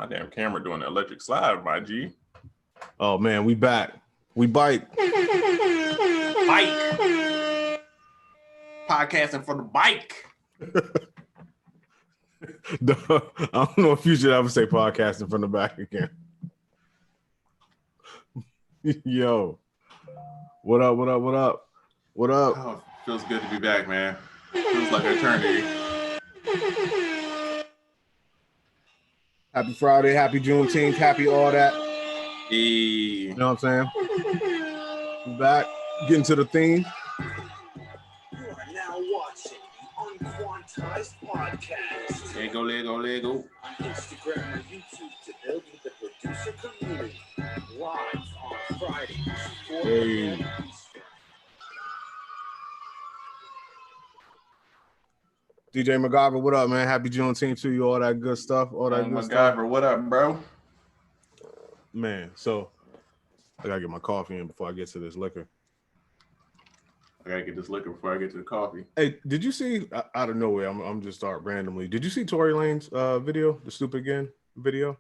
My damn camera doing the electric slide, my G. Oh man, we back. We bike. Bike. Podcasting for the bike. I don't know if you should ever say podcasting from the back again. Yo. What up? What up? What up? What up? Oh, feels good to be back, man. Feels like an eternity. Happy Friday, happy Juneteenth, happy all that. You know what I'm saying? We back, getting to the theme. You are now watching the UnQuantized podcast. Lego, Lego, Lego. On Instagram and YouTube to build with the producer community. Live on Fridays, 4 p.m. Eastern. DJ MacGyver, what up, man? Happy Juneteenth to you, all that good stuff. All that good stuff. MacGyver, what up, bro? Man, so I gotta get my coffee in before I get to this liquor. I gotta get this liquor before I get to the coffee. Hey, did you see, out of nowhere, I'm just start randomly. Did you see Tory Lane's video, the Stupid Again video?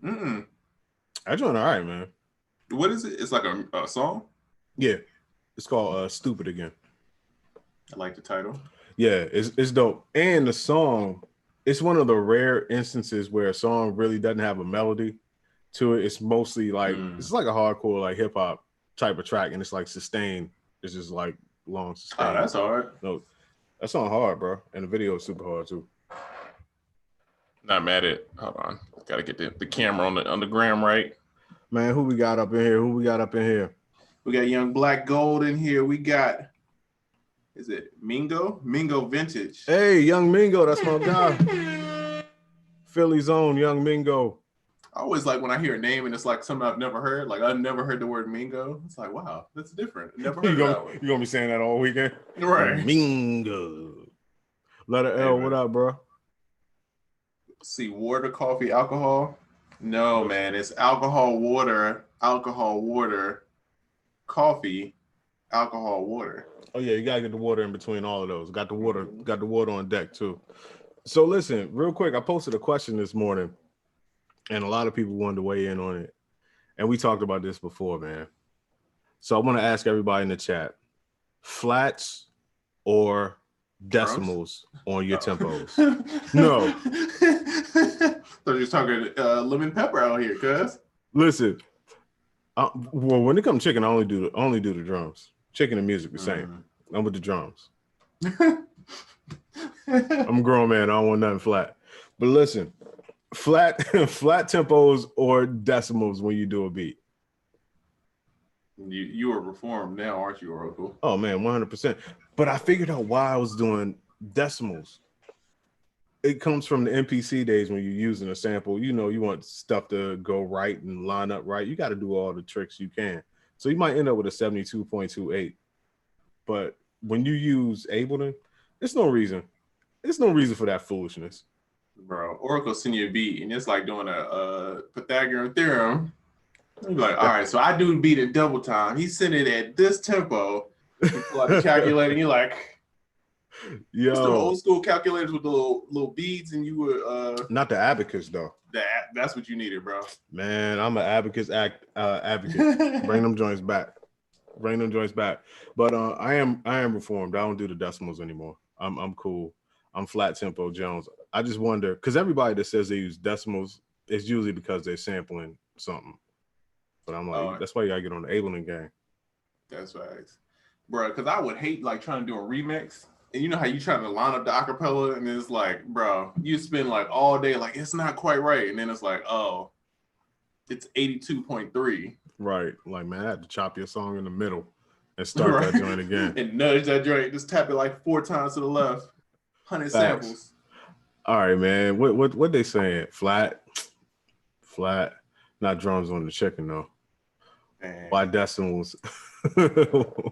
I joined all right, man. What is it? It's like a song? Yeah, it's called Stupid Again. I like the title. Yeah, it's dope. And the song, it's one of the rare instances where a song really doesn't have a melody to it. It's mostly like, it's like a hardcore, like hip hop type of track. And it's like sustained. It's just like long sustained. Oh, that's hard. No, that song hard, bro. And the video is super hard too. Not mad at, hold on. Gotta get the camera on the gram right. Man, who we got up in here? We got Young Black Gold in here. We got, is it Mingo? Mingo Vintage. Hey, Young Mingo, that's my guy. Philly's own Young Mingo. I always like when I hear a name and it's like something I've never heard. Like I've never heard the word Mingo. It's like, wow, that's different. Never heard that one. You gonna be saying that all weekend? Right. Mingo. Letter L, what up, bro? See, water, coffee, alcohol. No, man, it's alcohol, water, coffee, alcohol, water. Oh yeah, you gotta get the water in between all of those. Got the water on deck too. So listen, real quick, I posted a question this morning, and a lot of people wanted to weigh in on it. And we talked about this before, man. So I want to ask everybody in the chat: flats or decimals on your tempos? No. So you're talking lemon pepper out here, cuz. Listen, well, when it comes to chicken, I only do the drums. Chicken and music the same. I'm with the drums. I'm a grown man. I don't want nothing flat. But listen, flat tempos or decimals when you do a beat. You are reformed now, aren't you, Oracle? Oh man, 100%. But I figured out why I was doing decimals. It comes from the MPC days when you're using a sample. You know, you want stuff to go right and line up right. You got to do all the tricks you can. So you might end up with a 72.28. But when you use Ableton, there's no reason. There's no reason for that foolishness. Bro, Oracle send you a beat and it's like doing a Pythagorean theorem. You're like, all right, so I do the beat at double time. He's sending it at this tempo. You pull out the calculator and you're like, yo, it's the old school calculators with the little beads, and you were not the abacus though. That's what you needed, bro. Man, I'm an abacus advocate. Bring them joints back. But I am reformed. I don't do the decimals anymore. I'm cool. I'm flat tempo Jones. I just wonder, because everybody that says they use decimals, it's usually because they're sampling something. But I'm like, that's why you gotta get on the Ableton game. That's right, bro. Because I would hate like trying to do a remix. And you know how you trying to line up the acapella and it's like, bro, you spend like all day like it's not quite right. And then it's like, oh, it's 82.3. Right. Like, man, I had to chop your song in the middle and start that joint again. And nudge that joint, just tap it like 4 times to the left. 100 samples. All right, man. What they saying? Flat. Not drums on the chicken though. Man. Why decimals?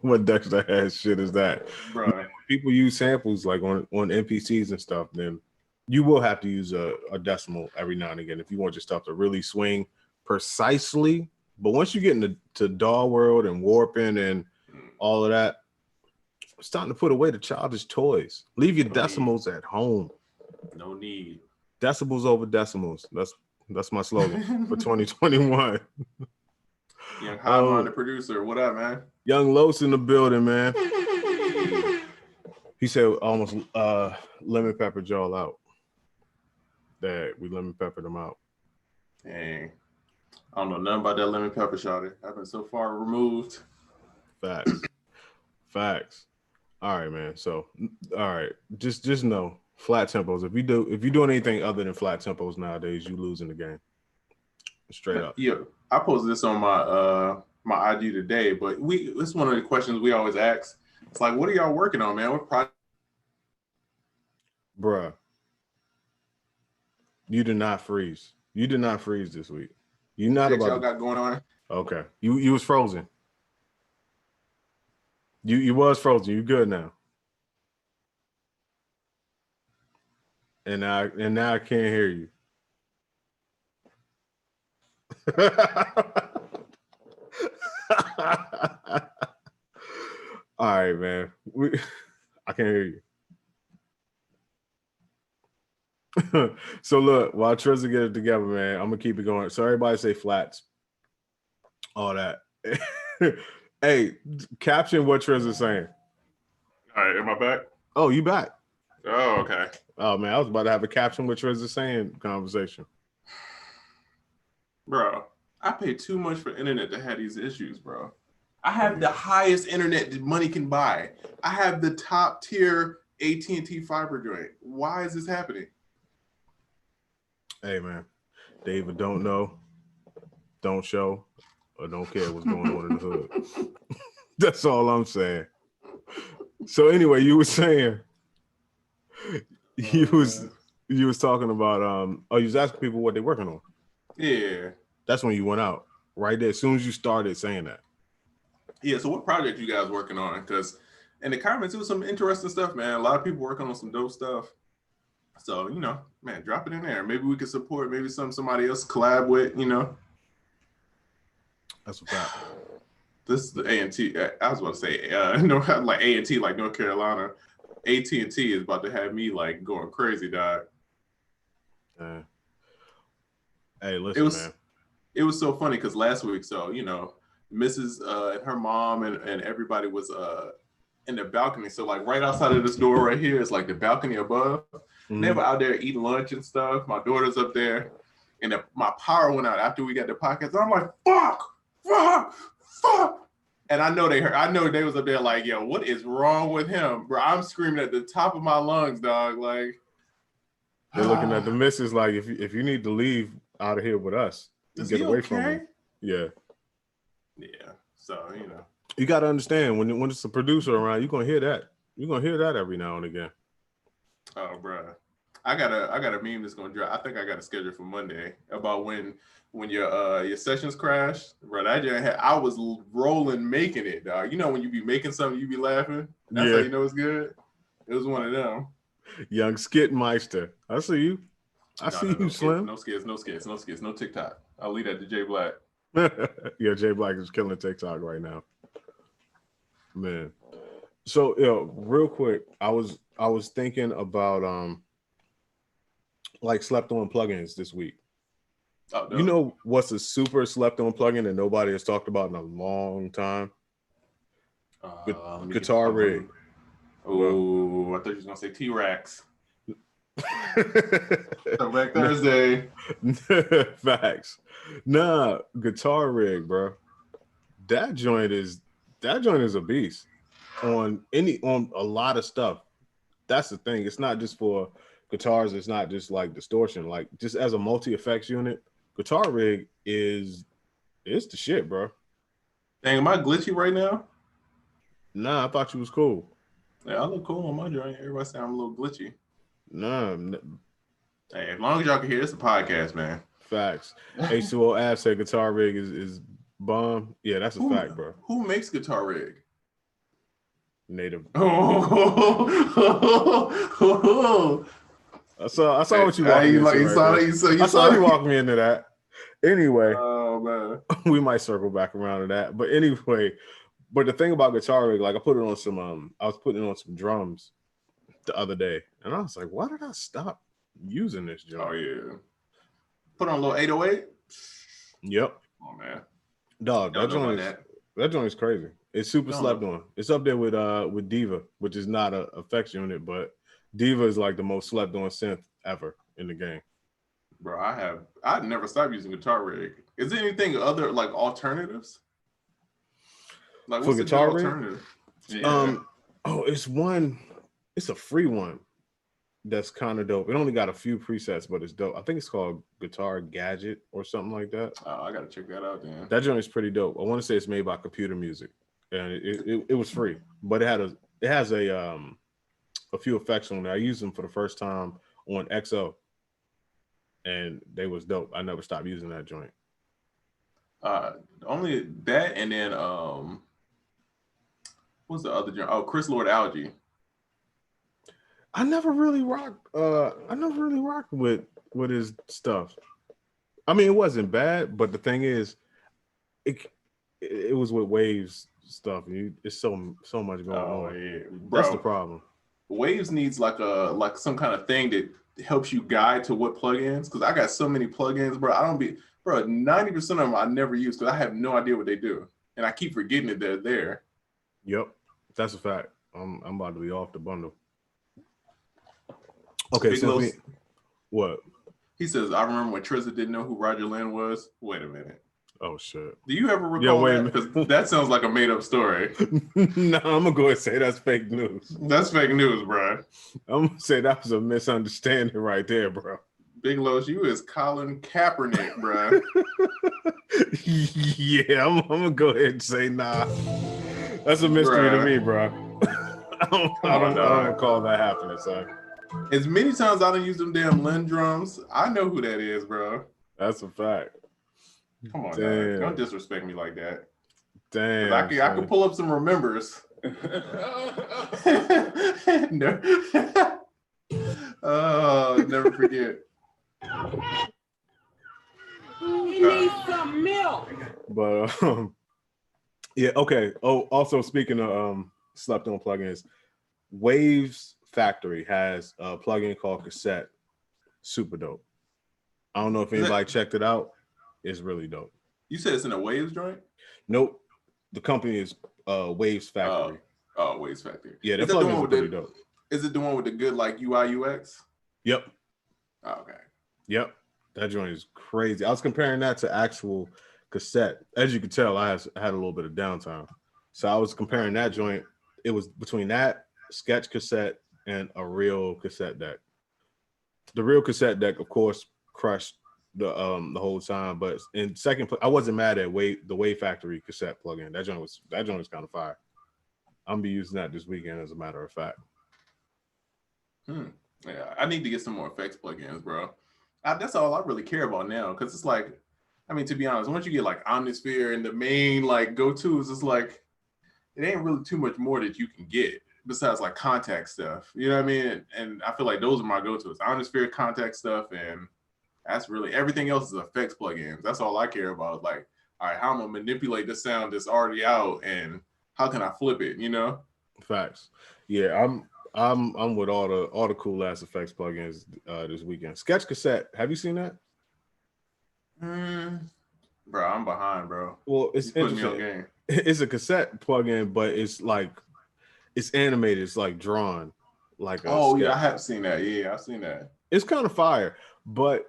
What Dexter ass shit is that? Bro. People use samples like on NPCs and stuff, then you will have to use a decimal every now and again if you want your stuff to really swing precisely. But once you get into DAW world and warping and all of that, it's time to put away the childish toys. Leave your decimals at home. No need. Decibels over decimals. That's my slogan for 2021. Young high-minded producer. What up, man? Young Los in the building, man. He said almost lemon peppered y'all out. That we lemon peppered them out. Dang. I don't know nothing about that lemon pepper shawty. I've been so far removed. Facts. All right, man. So, all right, just know flat tempos. If you're doing anything other than flat tempos nowadays, you losing the game. Straight up. Yeah, I posted this on my my IG today, but it's one of the questions we always ask. It's like, what are y'all working on, man? What project? Bruh, you did not freeze. You did not freeze this week. You not about y'all got going on? Okay, you was frozen. You was frozen. You good now. And now I can't hear you. All right, man. I can't hear you. So look, while Trezor get it together, man, I'm gonna keep it going. So everybody say flats. All that. Hey, caption what Trezor's saying. All right, am I back? Oh, you back? Oh, okay. Oh man, I was about to have a caption what Trezor's saying conversation. Bro, I pay too much for internet to have these issues, bro. I have the highest internet that money can buy. I have the top tier AT&T fiber joint. Why is this happening? Hey man, they either don't know, don't show, or don't care what's going on in the hood. That's all I'm saying. So anyway, you were saying you was talking about you was asking people what they're working on. Yeah. That's when you went out. Right there. As soon as you started saying that. Yeah, so what project you guys working on? Because in the comments, it was some interesting stuff, man. A lot of people working on some dope stuff. So, man, drop it in there. Maybe we could support maybe somebody else collab with, That's a fact. This is the A&T. I was about to say, like A&T, like North Carolina. AT&T is about to have me like going crazy, dog. Hey, listen, man. It was so funny because last week, so, Mrs. And her mom and everybody was in the balcony. So like right outside of this door right here is like the balcony above. Mm-hmm. They were out there eating lunch and stuff. My daughter's up there. And my power went out after we got the podcast. I'm like, fuck. And I know they was up there like, yo, what is wrong with him? Bro, I'm screaming at the top of my lungs, dog. Like, they're looking at the missus like, if you need to leave out of here with us, get away from him. Yeah. Yeah. So, you got to understand when it's a producer around, you're going to hear that. You're going to hear that every now and again. Oh, bro. I got a meme that's going to drop. I think I got a schedule for Monday about when your sessions crash. Bro, I was rolling making it, dog. When you be making something, you be laughing. That's how you know it's good. It was one of them. Young Skit Meister. I see you. I see you, Slim. No skits, no TikTok. I'll leave that to Jay Black. Yeah, Jay Black is killing TikTok right now. Man. So, real quick, I was thinking about like slept on plugins this week. Oh, no. You know what's a super slept on plugin that nobody has talked about in a long time? Guitar Rig. Oh, I thought you was gonna say T-Rex. Back Thursday. Facts. Nah, Guitar Rig, bro. That joint is a beast on a lot of stuff. That's the thing. It's not just for guitars. It's not just like distortion. Like just as a multi-effects unit, Guitar Rig is the shit, bro. Dang, am I glitchy right now? Nah, I thought you was cool. Yeah, I look cool on my joint. Everybody say I'm a little glitchy. Nah. Hey, as long as y'all can hear, it's a podcast, man. Facts. H2O Ab said Guitar Rig is bomb. Yeah, that's a fact, bro. Who makes Guitar Rig? Native. I saw what you walked into. I saw you walk me into that. Anyway, oh man, we might circle back around to that. But anyway, the thing about Guitar Rig, like I put it on some I was putting it on some drums the other day, and I was like, why did I stop using this joint? Oh yeah, Put on a little 808. Yep. Oh man. Dog, that joint is crazy. It's super slept on. It's up there with Diva, which is not a effects unit, but Diva is like the most slept on synth ever in the game. Bro, I've never stopped using Guitar Rig. Is there anything other like alternatives? Like what's for Guitar Rig? Alternative? Yeah. It's a free one that's kind of dope. It only got a few presets, but it's dope. I think it's called Guitar Gadget or something like that. Oh, I gotta check that out then. That joint is pretty dope. I want to say it's made by Computer Music, and it was free, but it has a few effects on there. I used them for the first time on XO, and they was dope. I never stopped using that joint. Only that, and then what's the other joint? Oh, Chris Lord Algae. I never really rocked with his stuff. I mean, it wasn't bad, but the thing is, it was with Waves stuff. It's so much going on. Yeah. Bro, that's the problem. Waves needs like some kind of thing that helps you guide to what plugins. Because I got so many plugins, bro. 90% of them I never use because I have no idea what they do, and I keep forgetting that they're there. Yep, that's a fact. I'm about to be off the bundle. Okay, so what? He says, I remember when Trizza didn't know who Roger Lynn was. Wait a minute. Oh, shit. Do you ever recall that? Because that sounds like a made-up story. No, I'm going to go ahead and say that's fake news. That's fake news, bro. I'm going to say that was a misunderstanding right there, bro. Big Los, you is Colin Kaepernick, bro. Yeah, I'm going to go ahead and say nah. That's a mystery to me, bro. I don't call that happening, son. As many times I don't use them damn Lynn drums, I know who that is, bro. That's a fact. Come on, dog. Don't disrespect me like that. Damn. I can pull up some remembers. No. Oh, never forget. He needs some milk. But yeah, okay. Oh, also speaking of slept on plugins, Waves Factory has a plugin called Cassette. Super dope. I don't know if anybody checked it out. It's really dope. You said it's in a Waves joint? Nope. The company is Waves Factory. Oh, Waves Factory. Yeah, that plugin is pretty dope. Is it the one with the good like UI UX? Yep. Oh, okay. Yep. That joint is crazy. I was comparing that to actual Cassette. As you can tell, I had a little bit of downtime. So I was comparing that joint. It was between that, Sketch Cassette, and a real cassette deck. The real cassette deck, of course, crushed the whole time. But in second place, I wasn't mad at the Wave Factory cassette plugin. That joint was kind of fire. I'm gonna be using that this weekend, as a matter of fact. Yeah, I need to get some more effects plugins, bro. That's all I really care about now, because it's like, I mean, to be honest, once you get like Omnisphere and the main like go-tos, it's like it ain't really too much more that you can get besides like contact stuff. You know what I mean? And I feel like those are my go-tos: Omnisphere, contact stuff, and that's really everything else is effects plugins. That's all I care about. Like, all right, how I'm gonna manipulate the sound that's already out, and how can I flip it? You know? Facts. Yeah, I'm with all the cool ass effects plugins this weekend. Sketch Cassette. Have you seen that? Bro, I'm behind, bro. Well, it's interesting. It's a cassette plugin, but it's like it's animated. It's like drawn, like yeah, I have seen that. Yeah, I've seen that. It's kind of fire, but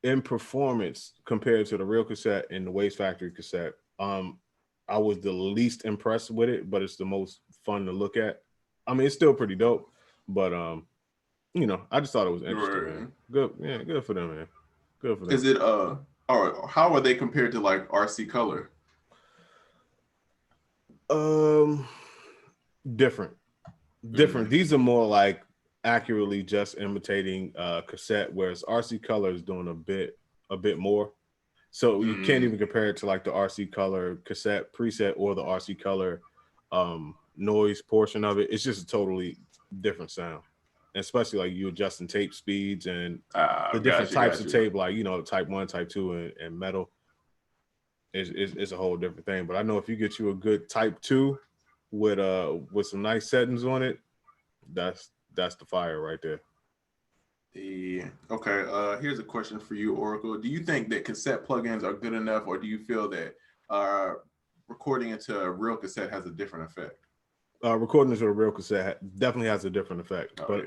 in performance compared to the real cassette and the Waves Factory cassette, I was the least impressed with it, but it's the most fun to look at. I mean, it's still pretty dope, but you know, I just thought it was interesting. Right. Man. Good, yeah, good for them, man. Good for them. Is it all right, how are they compared to like RC Color? Different. These are more like accurately just imitating cassette, whereas RC Color is doing a bit more. So you can't even compare it to like the RC Color cassette preset or the RC Color noise portion of it. It's just a totally different sound, and especially like you adjusting tape speeds and the different types of tape, like, you know, type 1, type 2, and metal. It's a whole different thing. But I know if you get you a good type 2 with some nice settings on it, that's the fire right there. Here's a question for you, Oracle. Do you think that cassette plugins are good enough, or do you feel that recording into a real cassette has a different effect? Recording into a real cassette definitely has a different effect. Oh,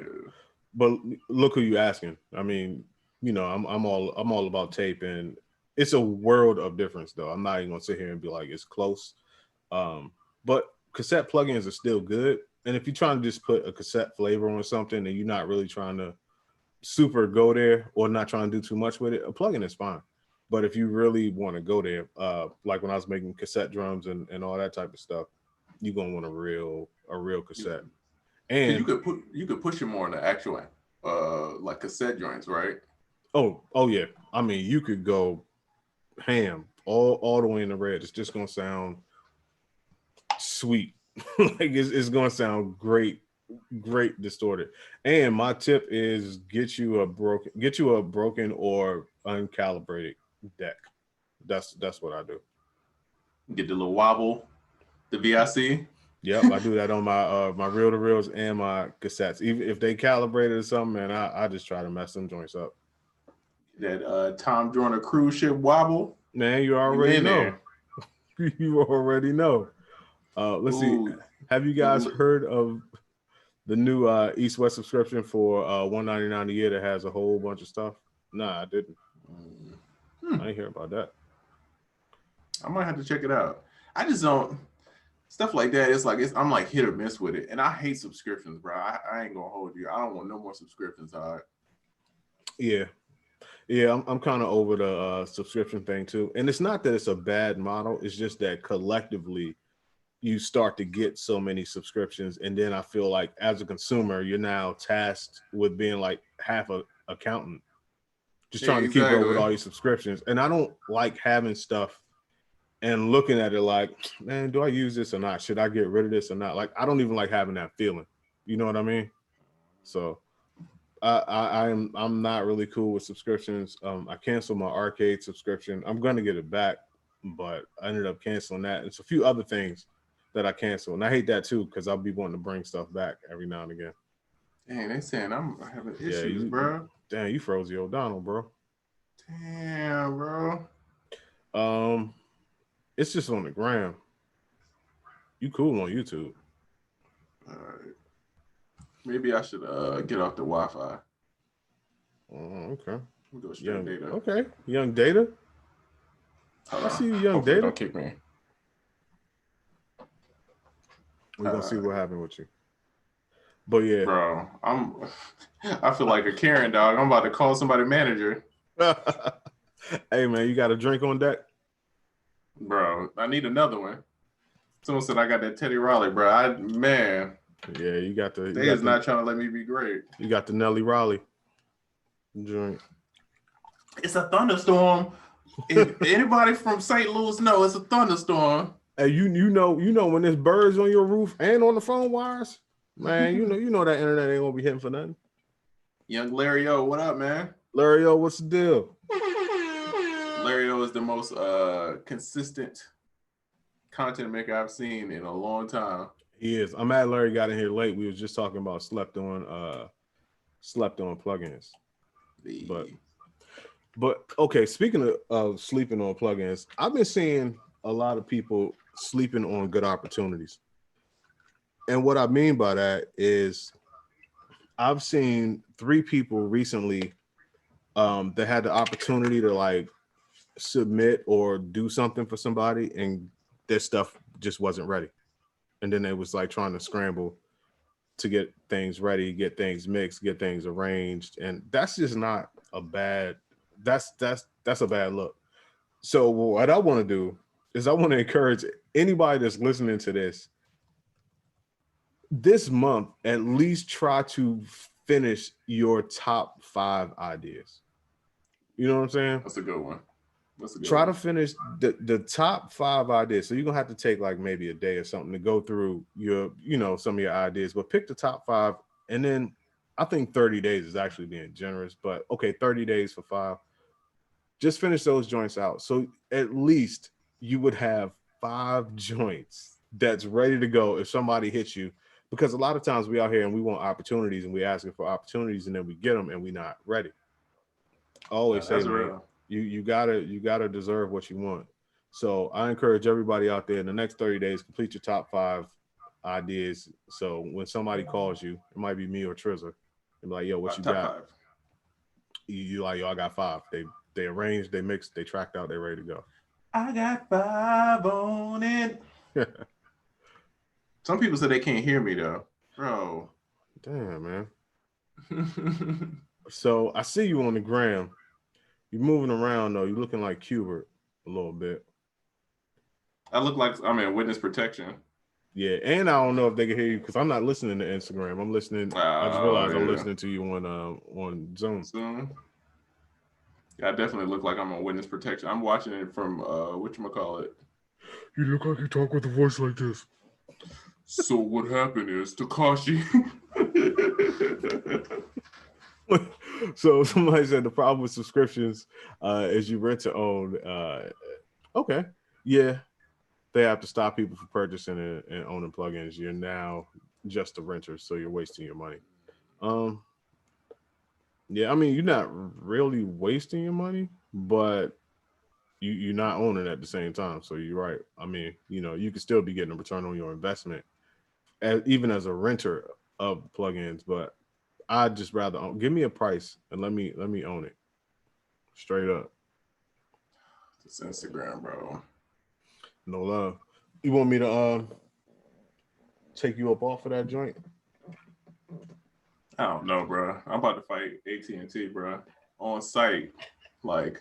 but look who you asking. I mean, you know, I'm all about tape, and it's a world of difference though. I'm not even gonna sit here and be like it's close. But cassette plugins are still good. And if you're trying to just put a cassette flavor on something and you're not really trying to super go there or not trying to do too much with it, a plugin is fine. But if you really want to go there, like when I was making cassette drums and all that type of stuff, you're gonna want a real cassette. And you could push it more on the actual like cassette joints, right? Oh yeah. I mean, you could go ham all the way in the red. It's just gonna sound sweet. Like it's gonna sound great distorted. And my tip is get you a broken or uncalibrated deck. That's what I do. Get the little wobble, the VIC. Yep, I do that on my my reel to reels and my cassettes. Even if they calibrated or something, man, I just try to mess them joints up. That Tom Joyner cruise ship wobble. Man, you already know. You already know. Let's see. Have you guys heard of the new East West subscription for $199 a year that has a whole bunch of stuff? Nah, I didn't. I didn't hear about that. I might have to check it out. I just don't stuff like that. It's like I'm like hit or miss with it, and I hate subscriptions, bro. I ain't gonna hold you. I don't want no more subscriptions. All right. Yeah, I'm kind of over the subscription thing too. And it's not that it's a bad model. It's just that collectively you start to get so many subscriptions. And then I feel like as a consumer, you're now tasked with being like half a accountant, just trying to keep up with all these subscriptions. And I don't like having stuff and looking at it like, man, do I use this or not? Should I get rid of this or not? Like, I don't even like having that feeling. You know what I mean? So I'm not really cool with subscriptions. I canceled my arcade subscription. I'm gonna get it back, but I ended up canceling that. It's a few other things that I canceled, and I hate that too because I'll be wanting to bring stuff back every now and again. Dang, they saying I'm having issues, bro. Damn, you froze the O'Donnell, bro. Damn, bro. It's just on the gram. You cool on YouTube. All right. Maybe I should get off the Wi-Fi. Okay. We'll go straight data. Okay. Young Data. I see you, Young Data. Don't kick me. We're gonna see what happened with you. But yeah. Bro, I feel like a Karen dog. I'm about to call somebody manager. Hey man, you got a drink on deck? Bro, I need another one. Someone said I got that Teddy Riley, bro. Man. Yeah, you got the. They is not trying to let me be great. You got the Nelly Raleigh joint. It's a thunderstorm. If anybody from St. Louis know it's a thunderstorm. Hey, you know when there's birds on your roof and on the phone wires, man. you know that internet ain't gonna be hitting for nothing. Young Larry O, what up, man? Larry O, what's the deal? Larry O is the most consistent content maker I've seen in a long time. He is. I'm mad Larry got in here late. We was just talking about slept on plugins. But okay, speaking of sleeping on plugins, I've been seeing a lot of people sleeping on good opportunities. And what I mean by that is I've seen 3 people recently that had the opportunity to like submit or do something for somebody and their stuff just wasn't ready. And then they was like trying to scramble to get things ready, get things mixed, get things arranged. And that's just not a bad, that's a bad look. So what I want to do is I want to encourage anybody that's listening to this month, at least try to finish your top 5 ideas. You know what I'm saying? That's a good one. Try to finish the top 5 ideas. So you're gonna have to take like maybe a day or something to go through your, some of your ideas, but pick the top 5. And then I think 30 days is actually being generous, but okay, 30 days for 5. Just finish those joints out. So at least you would have 5 joints that's ready to go if somebody hits you because a lot of times we out here and we want opportunities and we asking for opportunities and then we get them and we not ready. I always say, man, you gotta deserve what you want. So I encourage everybody out there in the next 30 days, complete your top 5 ideas. So when somebody calls you, it might be me or Trizza, and be like, yo, what you got? 5. You like, yo, I got 5. They arranged, they mixed, they tracked out, they're ready to go. I got 5 on it. Some people say they can't hear me though, bro. Damn, man. So I see you on the gram. You're moving around though. You're looking like Cubert a little bit. I look like I'm in witness protection. Yeah, and I don't know if they can hear you because I'm not listening to Instagram. I'm listening. I just realized I'm listening to you on Zoom. Yeah, I definitely look like I'm on witness protection. I'm watching it from whatchamacallit. You look like you talk with a voice like this. So what happened is Takashi. So somebody said the problem with subscriptions is you rent to own. Okay, yeah, they have to stop people from purchasing and owning plugins. You're now just a renter, so you're wasting your money. Yeah, I mean, you're not really wasting your money, but you're not owning at the same time. So you're right. I mean, you can still be getting a return on your investment, even as a renter of plugins. But I'd just rather give me a price and let me own it straight up. It's Instagram, bro. No love. You want me to take you up off of that joint? I don't know, bro. I'm about to fight AT&T, bro, on site. Like,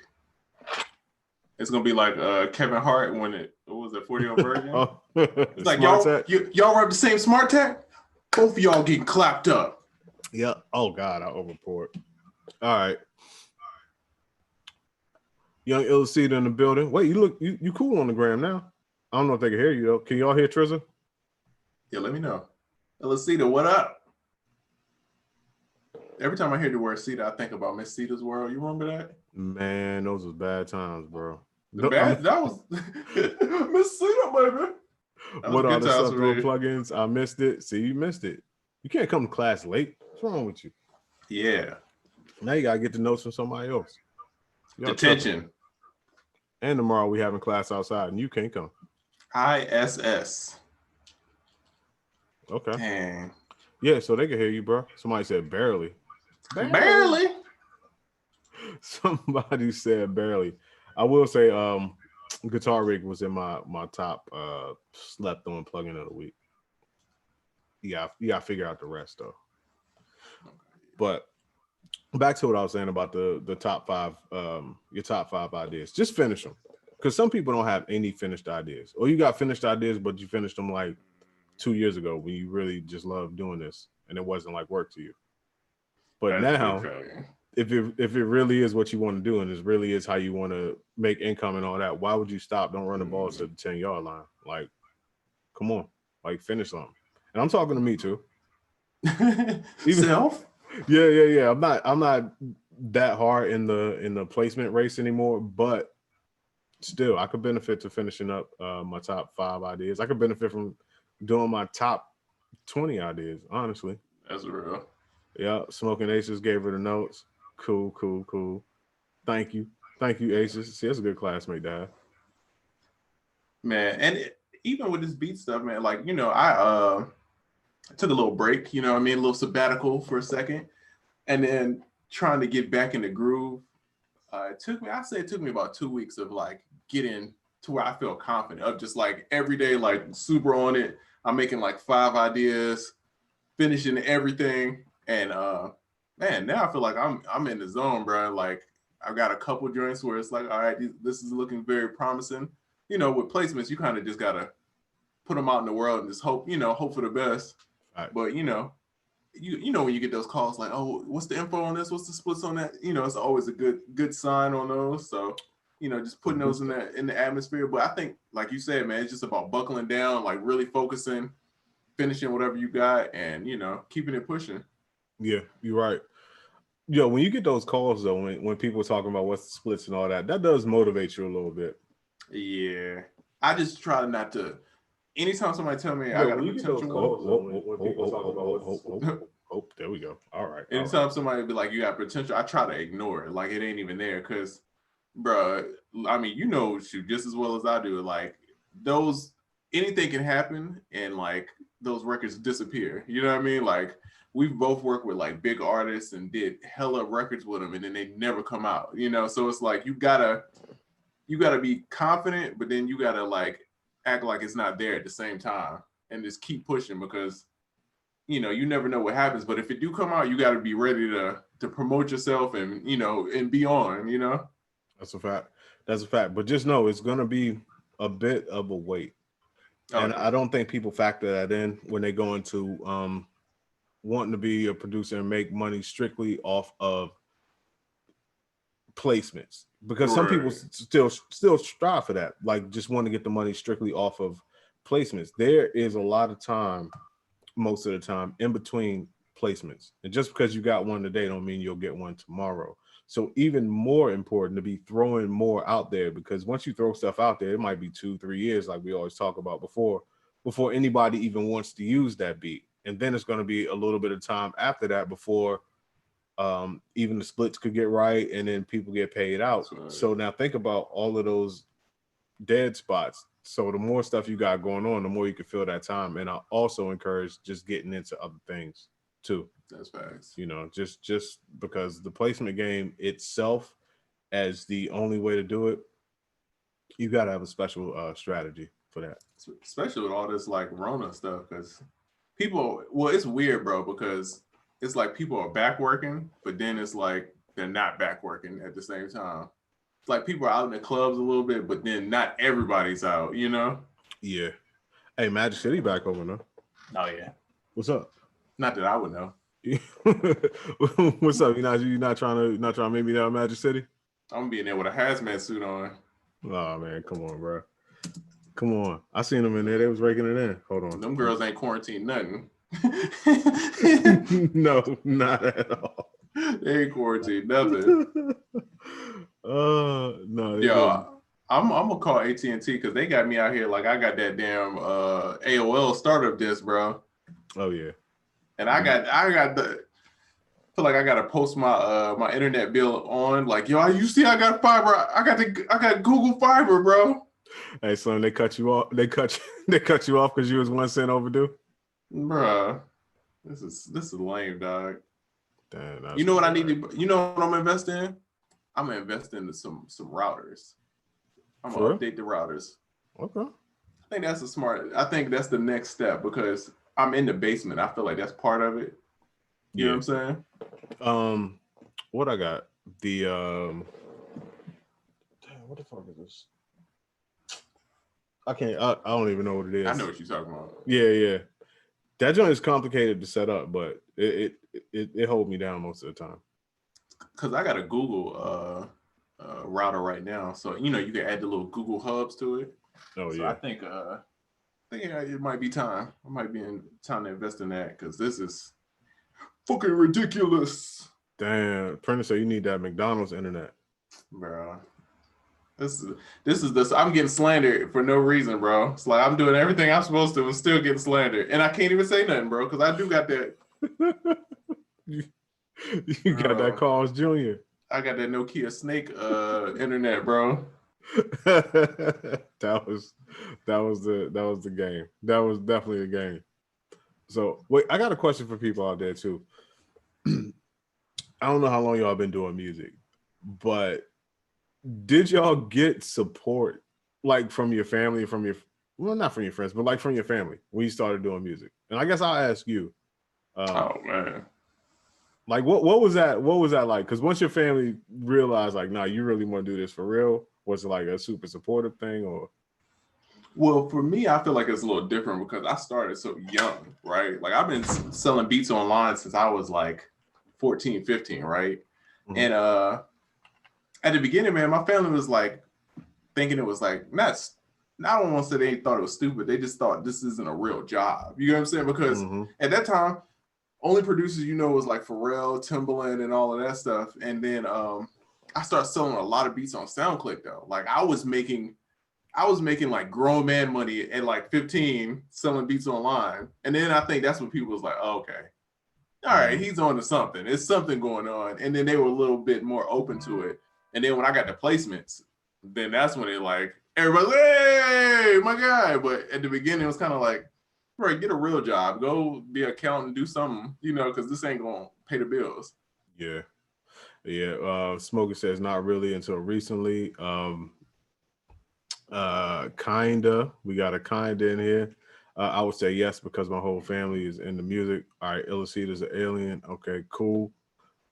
it's gonna be like Kevin Hart when what was it, 40 version? It's like y'all rep the same smart tech. Both of y'all getting clapped up. Yeah. Oh God, I overpoured. All right. Young Illcida in the building. Wait, you cool on the gram now? I don't know if they can hear you though. Can y'all hear Trizza? Yeah, let me know. Illcida, what up? Every time I hear the word Cedar, I think about Miss Cedar's World. You remember that? Man, those was bad times, bro. That was Miss Cedar, baby. What are the stuff on plugins? I missed it. See, you missed it. You can't come to class late. What's wrong with you? Yeah. Now you gotta get the notes from somebody else. Detention. And tomorrow we having class outside, and you can't come. ISS. Okay. Dang. Yeah, so they can hear you, bro. Somebody said barely. Barely. Somebody said barely. I will say Guitar Rig was in my top slept on plugin of the week. Yeah, you gotta figure out the rest though. But back to what I was saying about the top 5, your top 5 ideas. Just finish them. Because some people don't have any finished ideas. Or you got finished ideas, but you finished them like 2 years ago when you really just loved doing this and it wasn't like work to you. But now, if it really is what you want to do and it really is how you want to make income and all that, why would you stop? Don't run the ball to the 10-yard line. Like, come on, like finish something. And I'm talking to me too. Self? Yeah. I'm not that hard in the placement race anymore, but still, I could benefit to finishing up my top 5 ideas. I could benefit from doing my top 20 ideas, honestly. That's real. Yeah, Smoking Aces gave her the notes. Cool. Thank you, Aces. See, that's a good classmate to have. Man, and even with this beat stuff, man, like, I took a little break, a little sabbatical for a second, and then trying to get back in the groove. It took me about 2 weeks of like getting to where I feel confident of just like every day, like super on it. I'm making like 5 ideas, finishing everything. And man, now I feel like I'm in the zone, bro. Like I've got a couple joints where it's like, all right, this is looking very promising. With placements, you kind of just gotta put them out in the world and just hope for the best. Right. But you know when you get those calls like, oh, what's the info on this? What's the splits on that? It's always a good sign on those. So just putting those in the atmosphere. But I think, like you said, man, it's just about buckling down, like really focusing, finishing whatever you got, and keeping it pushing. Yeah, you're right. Yo, when you get those calls though, when people are talking about what's the splits and all that does motivate you a little bit. Yeah, I just try not to anytime somebody tell me I Yo, got a when you get those potential calls, when people talk about what's Oh, there we go. All right. anytime somebody be like, you got potential, I try to ignore it. Like it ain't even there. Cause bro, I mean, you know, shoot, just as well as I do. Like those, anything can happen, and like those records disappear. You know what I mean? Like we've both worked with like big artists and did hella records with them, and then they never come out. You know, so it's like you gotta be confident, but then you gotta like act like it's not there at the same time, and just keep pushing because you know you never know what happens. But if it do come out, you gotta be ready to promote yourself and you know and be on. You know. That's a fact. That's a fact. But just know it's gonna be a bit of a wait. And I don't think people factor that in when they go into wanting to be a producer and make money strictly off of placements. Because some people still strive for that, like just want to get the money strictly off of placements. There is a lot of time, most of the time, in between placements. And just because you got one today don't mean you'll get one tomorrow. So even more important to be throwing more out there, because once you throw stuff out there, it might be 2-3 years, like we always talk about before anybody even wants to use that beat. And then it's going to be a little bit of time after that before even the splits could get right and then people get paid out. Right. So now think about all of those dead spots. So the more stuff you got going on, the more you can fill that time. And I also encourage just getting into other things too. That's facts. You know, just because the placement game itself as the only way to do it, you got to have a special strategy for that. Especially with all this like Rona stuff, because people, well, it's weird, bro, because it's like people are back working, but then it's like they're not back working at the same time. It's like people are out in the clubs a little bit, but then not everybody's out, you know? Yeah. Hey, Magic City back over now. Oh yeah. What's up? Not that I would know. What's up? You not trying to meet me down in Magic City? I'm gonna be in there with a hazmat suit on. Oh man, come on, bro. Come on. I seen them in there. They was raking it in. Hold on. Them girls ain't quarantined nothing. No, not at all. They ain't quarantined nothing. No. Yo, I'm gonna call AT&T because they got me out here like I got that damn AOL startup disc, bro. Oh yeah. And I got the feel like I gotta post my my internet bill on like, yo, you see I got fiber. I got Google Fiber, bro. Hey son, they cut you off. They cut you off because you was 1 cent overdue. Bruh. This is lame, dog. Damn, you know what I need to you know what I'm investing in? I'm gonna invest into some routers. I'm gonna update the routers. Okay. I think that's the next step because I'm in the basement. I feel like that's part of it. You know what I'm saying? What I got? The damn, what the fuck is this? I don't even know what it is. I know what you're talking about. Yeah. That joint is complicated to set up, but it holds me down most of the time. Cause I got a Google router right now, so you know you can add the little Google hubs to it. Oh so yeah. I think it might be time. I might be time to invest in that because this is fucking ridiculous. Damn, Prentice, so you need that McDonald's internet, bro. This is I'm getting slandered for no reason, bro. It's like I'm doing everything I'm supposed to and still getting slandered, and I can't even say nothing, bro, because I do got that. you got that Carl's Jr. I got that Nokia Snake internet, bro. that was the game. That was definitely a game. So wait, I got a question for people out there too. I don't know how long y'all been doing music, but did y'all get support like from your family, not from your friends, but like from your family when you started doing music? And I guess I'll ask you. Oh man. Like what was that? What was that like? Because once your family realized, like, nah, you really want to do this for real, was it like a super supportive thing or? Well, for me, I feel like it's a little different because I started so young, right? Like I've been selling beats online since I was like 14, 15, right? Mm-hmm. And at the beginning, man, my family was like thinking it was like I don't want to say they thought it was stupid. They just thought this isn't a real job. You know what I'm saying? Because at that time, only producers was like Pharrell, Timbaland, and all of that stuff. And then I started selling a lot of beats on SoundClick though. Like I was making I was making like grown man money at like 15 selling beats online. And then I think that's when people was like, oh, okay, all right, he's on to something. It's something going on. And then they were a little bit more open to it. And then when I got the placements, then that's when they like, everybody's, hey, my guy. But at the beginning, it was kind of like, bro, get a real job. Go be an accountant, do something, you know, because this ain't going to pay the bills. Yeah. Yeah. Smoker says not really until recently. Kinda. We got a kinda in here. I would say yes because my whole family is into music. All right, Illicita's an alien. Okay, cool.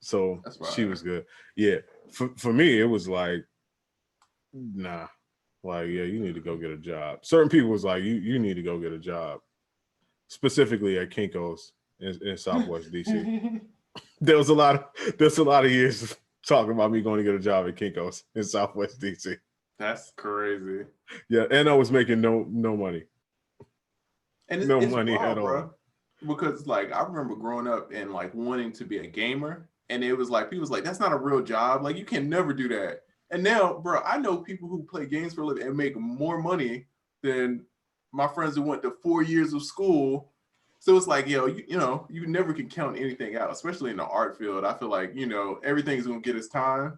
So she was good. Yeah. For me, it was like, nah. Like, yeah, you need to go get a job. Certain people was like, you need to go get a job. Specifically at Kinko's in Southwest DC. There's a lot of years talking about me going to get a job at Kinko's in Southwest DC. That's crazy. Yeah, and I was making no money. And no it's money wild, at all. Bro, because like I remember growing up and like wanting to be a gamer, and it was like people was like, that's not a real job. Like you can never do that. And now, bro, I know people who play games for a living and make more money than my friends who went to 4 years of school. So it's like, yo, you know, you never can count anything out, especially in the art field. I feel like, you know, everything's gonna get its time.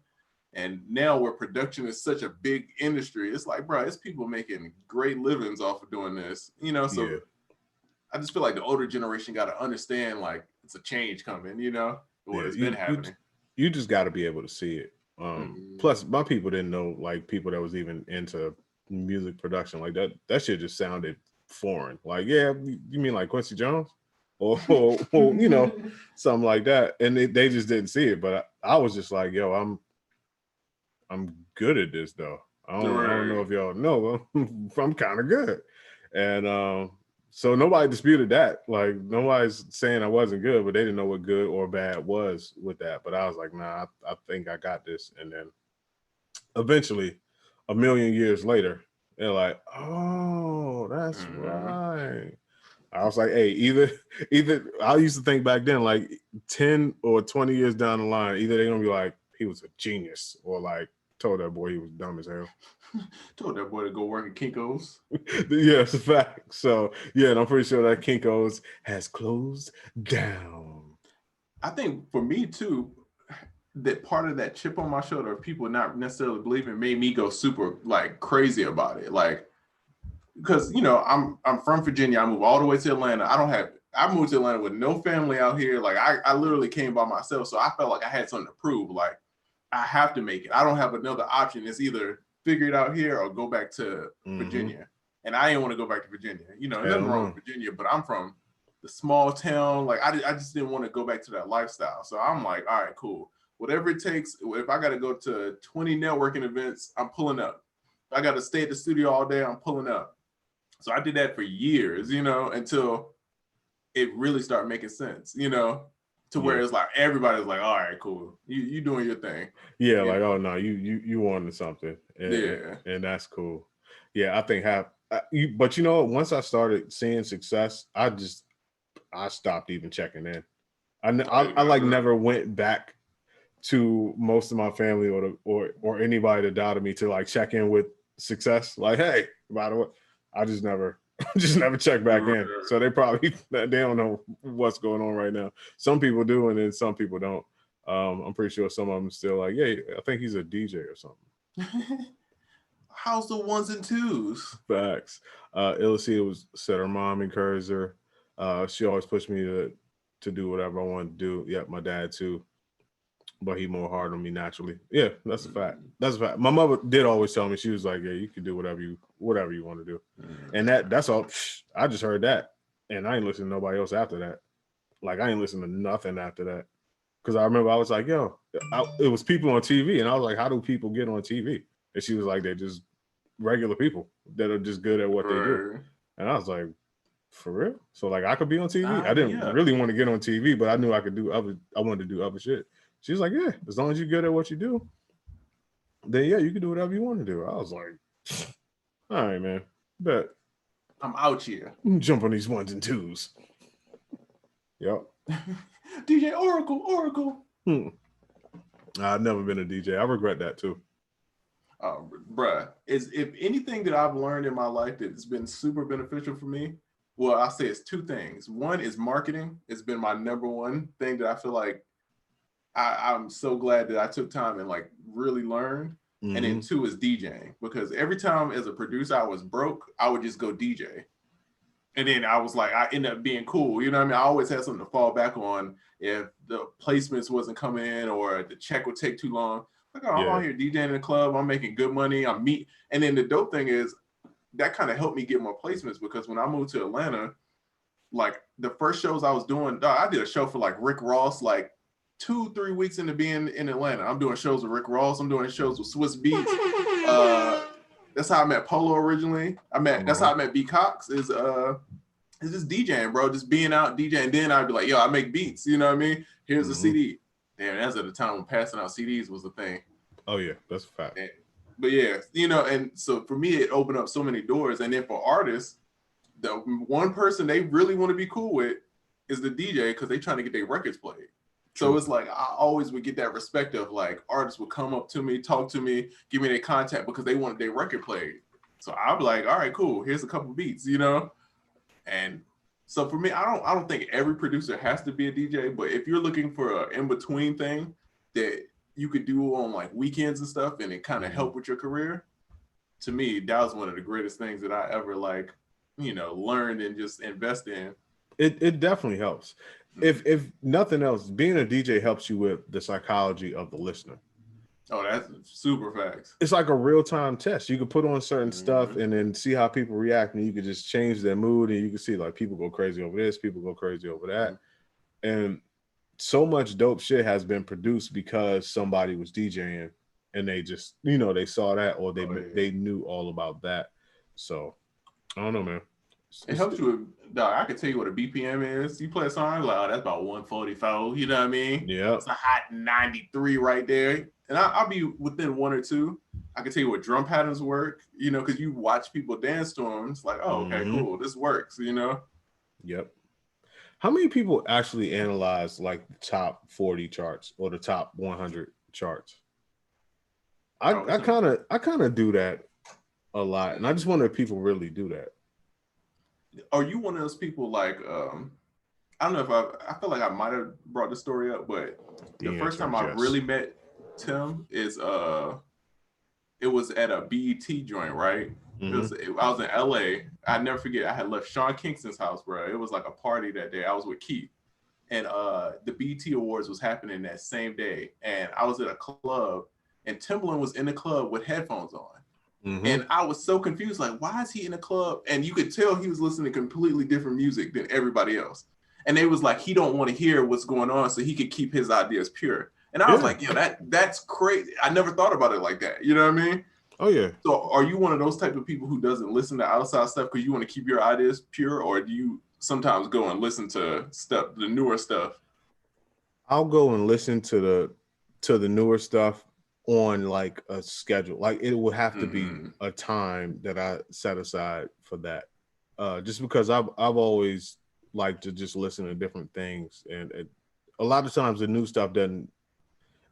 And now where production is such a big industry, it's like, bro, it's people making great livings off of doing this, you know. So yeah. I just feel like the older generation got to understand, like, it's a change coming, you know, what has been happening. You just got to be able to see it. Plus, my people didn't know, like, people that was even into music production like that. That shit just sounded foreign. Like, yeah, you mean like Quincy Jones? Or you know, something like that. And they just didn't see it. But I was just like, yo, I'm good at this, though. I don't know if y'all know, I'm kind of good. And so nobody disputed that. Like, nobody's saying I wasn't good, but they didn't know what good or bad was with that. But I was like, nah, I think I got this. And then eventually, a million years later, they're like, oh, that's right. I was like, hey, either I used to think back then, like 10 or 20 years down the line, either they're gonna be like, he was a genius, or like told that boy he was dumb as hell. Told that boy to go work at Kinko's. Yeah, it's a fact. So yeah, and I'm pretty sure that Kinko's has closed down. I think for me too, that part of that chip on my shoulder of people not necessarily believing made me go super like crazy about it. Like, because you know, I'm from Virginia. I moved all the way to Atlanta. I moved to Atlanta with no family out here. Like I literally came by myself. So I felt like I had something to prove. Like I have to make it. I don't have another option. It's either figure it out here or go back to Virginia. And I didn't want to go back to Virginia. You know, nothing wrong with Virginia, but I'm from the small town. Like I just didn't want to go back to that lifestyle. So I'm like, all right, cool. Whatever it takes. If I got to go to 20 networking events, I'm pulling up. If I got to stay at the studio all day, I'm pulling up. So I did that for years, you know, until it really started making sense, you know, to where it's like everybody's like, all right, cool. You doing your thing. Yeah, like, oh no, you wanted something. And that's cool. Yeah, I think but you know, once I started seeing success, I stopped even checking in. I like never went back to most of my family or anybody that doubted me to like check in with success. Like, hey, by the way, I just never check back in. So they don't know what's going on right now. Some people do, and then some people don't. I'm pretty sure some of them still like, yeah, I think he's a DJ or something. How's the ones and twos? Facts. Illicita said her mom encouraged her. She always pushed me to do whatever I wanted to do. Yep, my dad too. But he more hard on me naturally. Yeah, that's a fact. That's a fact. My mother did always tell me, she was like, yeah, you can do whatever you want to do. And that's all. I just heard that. And I ain't listening to nobody else after that. Like, I ain't listening to nothing after that. Because I remember I was like, yo, it was people on TV. And I was like, how do people get on TV? And she was like, they're just regular people that are just good at what they do. And I was like, for real? So like I could be on TV? I didn't really want to get on TV, but I knew I wanted to do other shit. She's like, yeah, as long as you're good at what you do, then yeah, you can do whatever you want to do. I was like, all right, man, bet. I'm out here. Jump on these ones and twos. Yep. DJ Oracle. I've never been a DJ. I regret that too. Bruh, is if anything that I've learned in my life that's been super beneficial for me, well, I'll say it's two things. One is marketing. It's been my number one thing that I feel like I'm so glad that I took time and like really learned. Mm-hmm. And then two is DJing, because every time as a producer I was broke, I would just go DJ. And then I was like, I ended up being cool. You know what I mean? I always had something to fall back on if the placements wasn't coming in or the check would take too long. Like, oh, I'm out here DJing in the club. I'm making good money. I'm meet. And then the dope thing is that kind of helped me get more placements, because when I moved to Atlanta, like the first shows I was doing, I did a show for like Rick Ross, like 2-3 weeks into being in Atlanta. I'm doing shows with Rick Ross. I'm doing shows with Swiss Beats. That's how I met Polo originally. That's how I met B Cox. Is just DJing, bro. Just being out DJing. And then I'd be like, yo, I make beats. You know what I mean? Here's a CD. Damn, that's at the time when passing out CDs was the thing. Oh yeah, that's a fact. But yeah, you know, and so for me, it opened up so many doors. And then for artists, the one person they really want to be cool with is the DJ, because they trying to get their records played. So it's like I always would get that respect of like artists would come up to me, talk to me, give me their contact because they wanted their record played. So I'd be like, all right, cool. Here's a couple beats, you know. And so for me, I don't think every producer has to be a DJ, but if you're looking for an in between thing that you could do on like weekends and stuff, and it kind of help with your career, to me, that was one of the greatest things that I ever like, you know, learned and just invest in. It definitely helps. If nothing else, being a DJ helps you with the psychology of the listener. Oh, that's super facts. It's like a real-time test. You could put on certain stuff and then see how people react, and you could just change their mood, and you can see like people go crazy over this, people go crazy over that. And so much dope shit has been produced because somebody was DJing and they just, you know, they saw that, or they knew all about that. So I don't know, man. It helps you with, dog, I can tell you what a BPM is. You play a song, like, oh, that's about 144. You know what I mean? Yeah. It's a hot 93 right there. And I'll be within one or two. I can tell you what drum patterns work, you know, because you watch people dance to them. It's like, oh, okay, cool. This works, you know? Yep. How many people actually analyze like the top 40 charts or the top 100 charts? I kind of do that a lot. And I just wonder if people really do that. Are you one of those people like, I don't know if I feel like I might have brought the story up, but the first time I really met Tim is, it was at a BET joint, right? I was in LA. I never forget, I had left Sean Kingston's house, bro. It was like a party that day. I was with Keith. And the BET Awards was happening that same day. And I was at a club, and Timbaland was in the club with headphones on. And I was so confused, like, why is he in a club? And you could tell he was listening to completely different music than everybody else. And they was like, he don't want to hear what's going on so he could keep his ideas pure. And I was like, yo, that's crazy. I never thought about it like that. You know what I mean? Oh, yeah. So are you one of those type of people who doesn't listen to outside stuff because you want to keep your ideas pure? Or do you sometimes go and listen to stuff, the newer stuff? I'll go and listen to the newer stuff on like a schedule. Like it will have to be a time that I set aside for that. Just because I've always liked to just listen to different things, and a lot of times the new stuff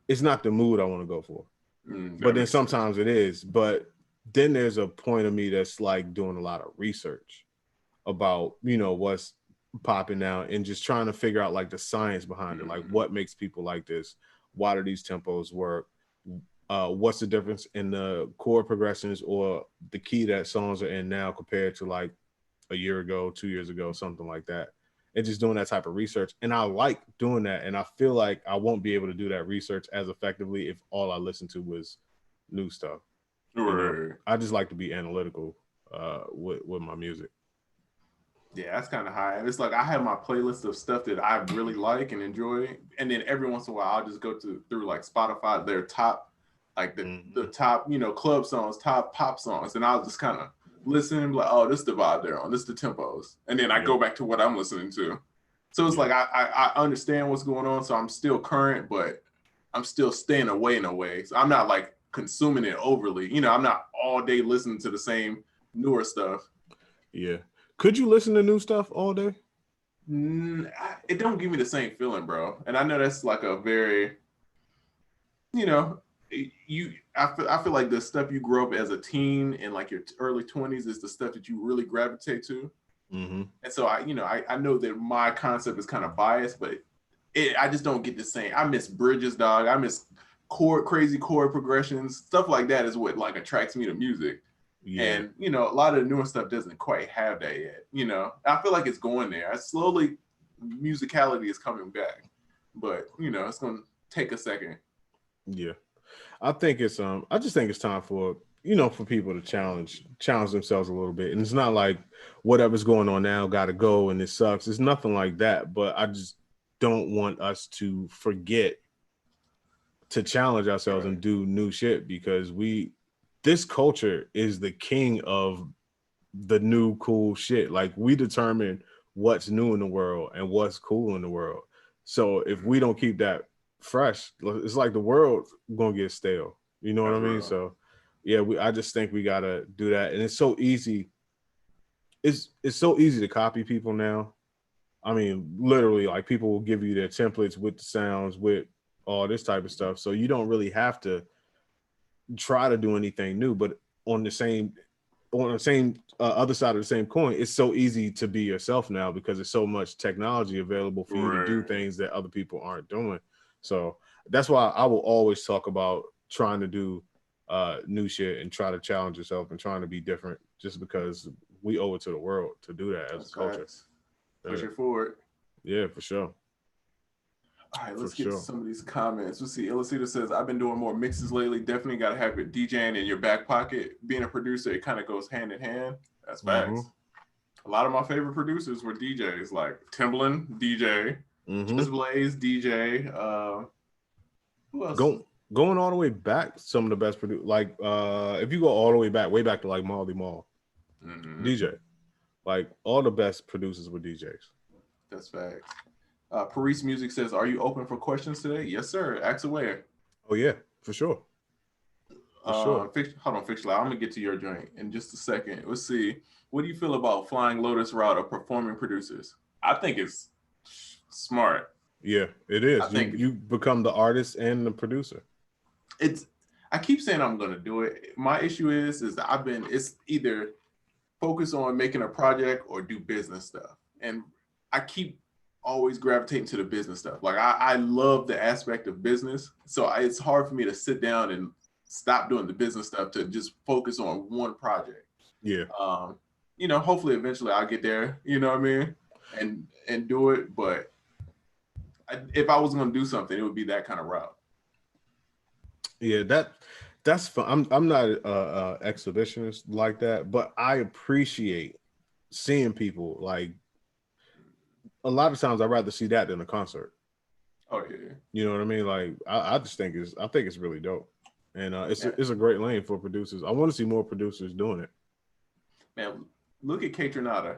it's not the mood I want to go for. But then sometimes it is. But then there's a point of me that's like doing a lot of research about, you know, what's popping now, and just trying to figure out like the science behind it, like what makes people like this, why do these tempos work, what's the difference in the chord progressions or the key that songs are in now compared to like a year ago, 2 years ago, something like that. And just doing that type of research. And I like doing that. And I feel like I won't be able to do that research as effectively if all I listened to was new stuff. Right. You know? I just like to be analytical with my music. Yeah, that's kind of high. And it's like I have my playlist of stuff that I really like and enjoy. And then every once in a while, I'll just go through like Spotify, their top, like the top, you know, club songs, top pop songs. And I'll just kind of listen and be like, oh, this is the vibe they're on, this is the tempos. And then I go back to what I'm listening to. So it's like I understand what's going on. So I'm still current, but I'm still staying away in a way. So I'm not like consuming it overly. You know, I'm not all day listening to the same newer stuff. Yeah. Could you listen to new stuff all day? It don't give me the same feeling, bro. And I know that's like a very, you know, I feel like the stuff you grew up as a teen in like your early 20s is the stuff that you really gravitate to. Mm-hmm. And so I know that my concept is kind of biased, but I just don't get the same. I miss bridges, dog. I miss crazy chord progressions, stuff like that is what like attracts me to music. Yeah. And a lot of the newer stuff doesn't quite have that yet. I feel like it's going there. Slowly, musicality is coming back, but it's gonna take a second. Yeah. I think it's I just think it's time for for people to challenge themselves a little bit. And it's not like whatever's going on now gotta go and it sucks. It's nothing like that. But I just don't want us to forget to challenge ourselves and do new shit, because this culture is the king of the new cool shit. Like, we determine what's new in the world and what's cool in the world. So if we don't keep that fresh, it's like the world's gonna get stale. You know what I mean? So yeah, I just think we gotta do that. And it's so easy. It's so easy to copy people now. I mean, literally, like, people will give you their templates with the sounds, with all this type of stuff. So you don't really have to try to do anything new. But on the same other side of the same coin, it's so easy to be yourself now because there's so much technology available for you to do things that other people aren't doing. So that's why I will always talk about trying to do new shit and try to challenge yourself and trying to be different, just because we owe it to the world to do that as a culture. Push it forward. Yeah, for sure. All right, let's get to some of these comments. Let's see. Illustrator says, I've been doing more mixes lately. Definitely got to have your DJing in your back pocket. Being a producer, it kind of goes hand in hand. That's facts. A lot of my favorite producers were DJs, like Timbaland, DJ, Just Blaze, DJ. Who else? Going all the way back, some of the best producers, like if you go all the way back to like Marley Marl, DJ. Like, all the best producers were DJs. That's facts. Paris Music says, are you open for questions today? Yes, sir. Ask away. Oh, yeah, for sure. Hold on, Fixler. I'm going to get to your joint in just a second. Let's see. What do you feel about Flying Lotus route of performing producers? I think it's smart. Yeah, it is. You become the artist and the producer. I keep saying I'm going to do it. My issue is it's either focus on making a project or do business stuff. And I keep always gravitating to the business stuff. Like, I love the aspect of business. So it's hard for me to sit down and stop doing the business stuff to just focus on one project. Yeah. Hopefully eventually I'll get there, you know what I mean? And do it. But if I was going to do something, it would be that kind of route. Yeah, that's fun. I'm not a exhibitionist like that, but I appreciate seeing people. Like, a lot of times I'd rather see that than a concert. Oh yeah. You know what I mean? Like, I just think it's really dope. And it's a great lane for producers. I want to see more producers doing it. Man, look at Kaytranada.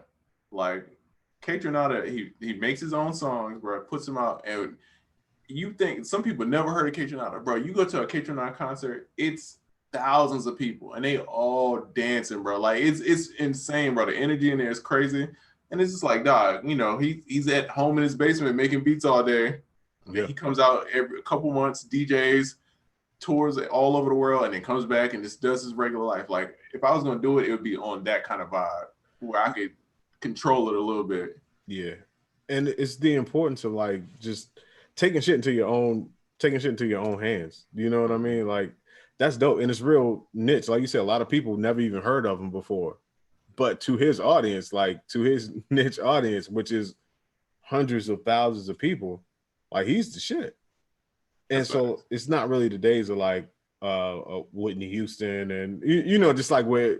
Like, Kaytranada, he makes his own songs, bro, puts them out, and you think some people never heard of Kaytranada, bro. You go to a Kaytranada concert, it's thousands of people, and they all dancing, bro. Like, it's insane, bro. The energy in there is crazy, and it's just like, dog, he's at home in his basement making beats all day. Yeah. He comes out every couple months, DJs, tours all over the world, and then comes back and just does his regular life. Like, if I was gonna do it, it would be on that kind of vibe where I could control it a little bit. Yeah, and it's the importance of, like, just taking shit into your own hands. You know what I mean? Like, that's dope, and it's real niche. Like you said, a lot of people never even heard of him before, but to his audience, like, to his niche audience, which is hundreds of thousands of people, like, he's the shit. And so it's not really the days of like Whitney Houston and just like where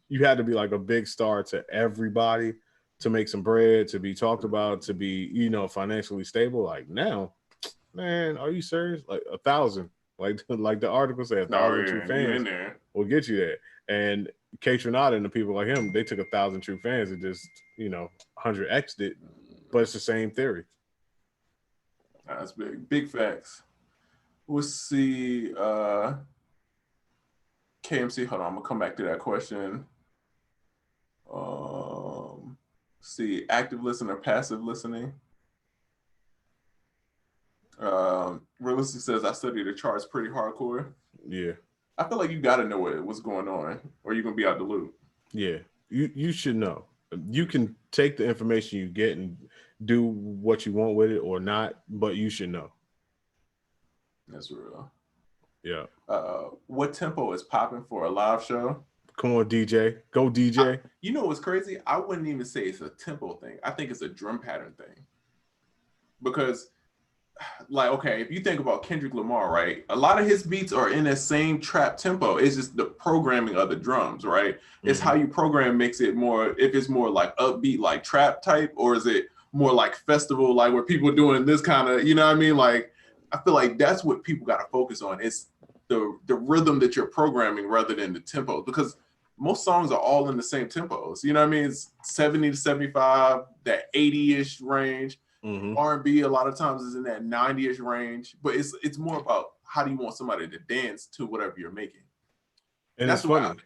you had to be like a big star to everybody to make some bread, to be talked about, to be financially stable. Like, now, man, are you serious? Like 1,000, like the article said, 1,000 true fans will get you there. And Kaytranada and the people like him, they took 1,000 true fans and just 100x'd it, but it's the same theory. That's big facts. We'll see. KMC, hold on, I'm gonna come back to that question. See, active listening or passive listening. Realistic says I study the charts pretty hardcore. Yeah. I feel like you got to know what's going on, or you're gonna be out the loop. Yeah, you should know. You can take the information you get and do what you want with it or not, but you should know. That's real. Yeah. What tempo is popping for a live show? Come on, DJ. Go, DJ. You know what's crazy? I wouldn't even say it's a tempo thing. I think it's a drum pattern thing. Because, like, okay, if you think about Kendrick Lamar, right? A lot of his beats are in that same trap tempo. It's just the programming of the drums, right? It's how you program makes it more, if it's more like upbeat, like trap type, or is it more like festival, like where people doing this kind of, you know what I mean? Like, I feel like that's what people got to focus on. It's the rhythm that you're programming rather than the tempo, because most songs are all in the same tempos. You know what I mean? It's 70 to 75, that 80-ish range. R&B a lot of times is in that 90-ish range, but it's more about how do you want somebody to dance to whatever you're making. And that's funny.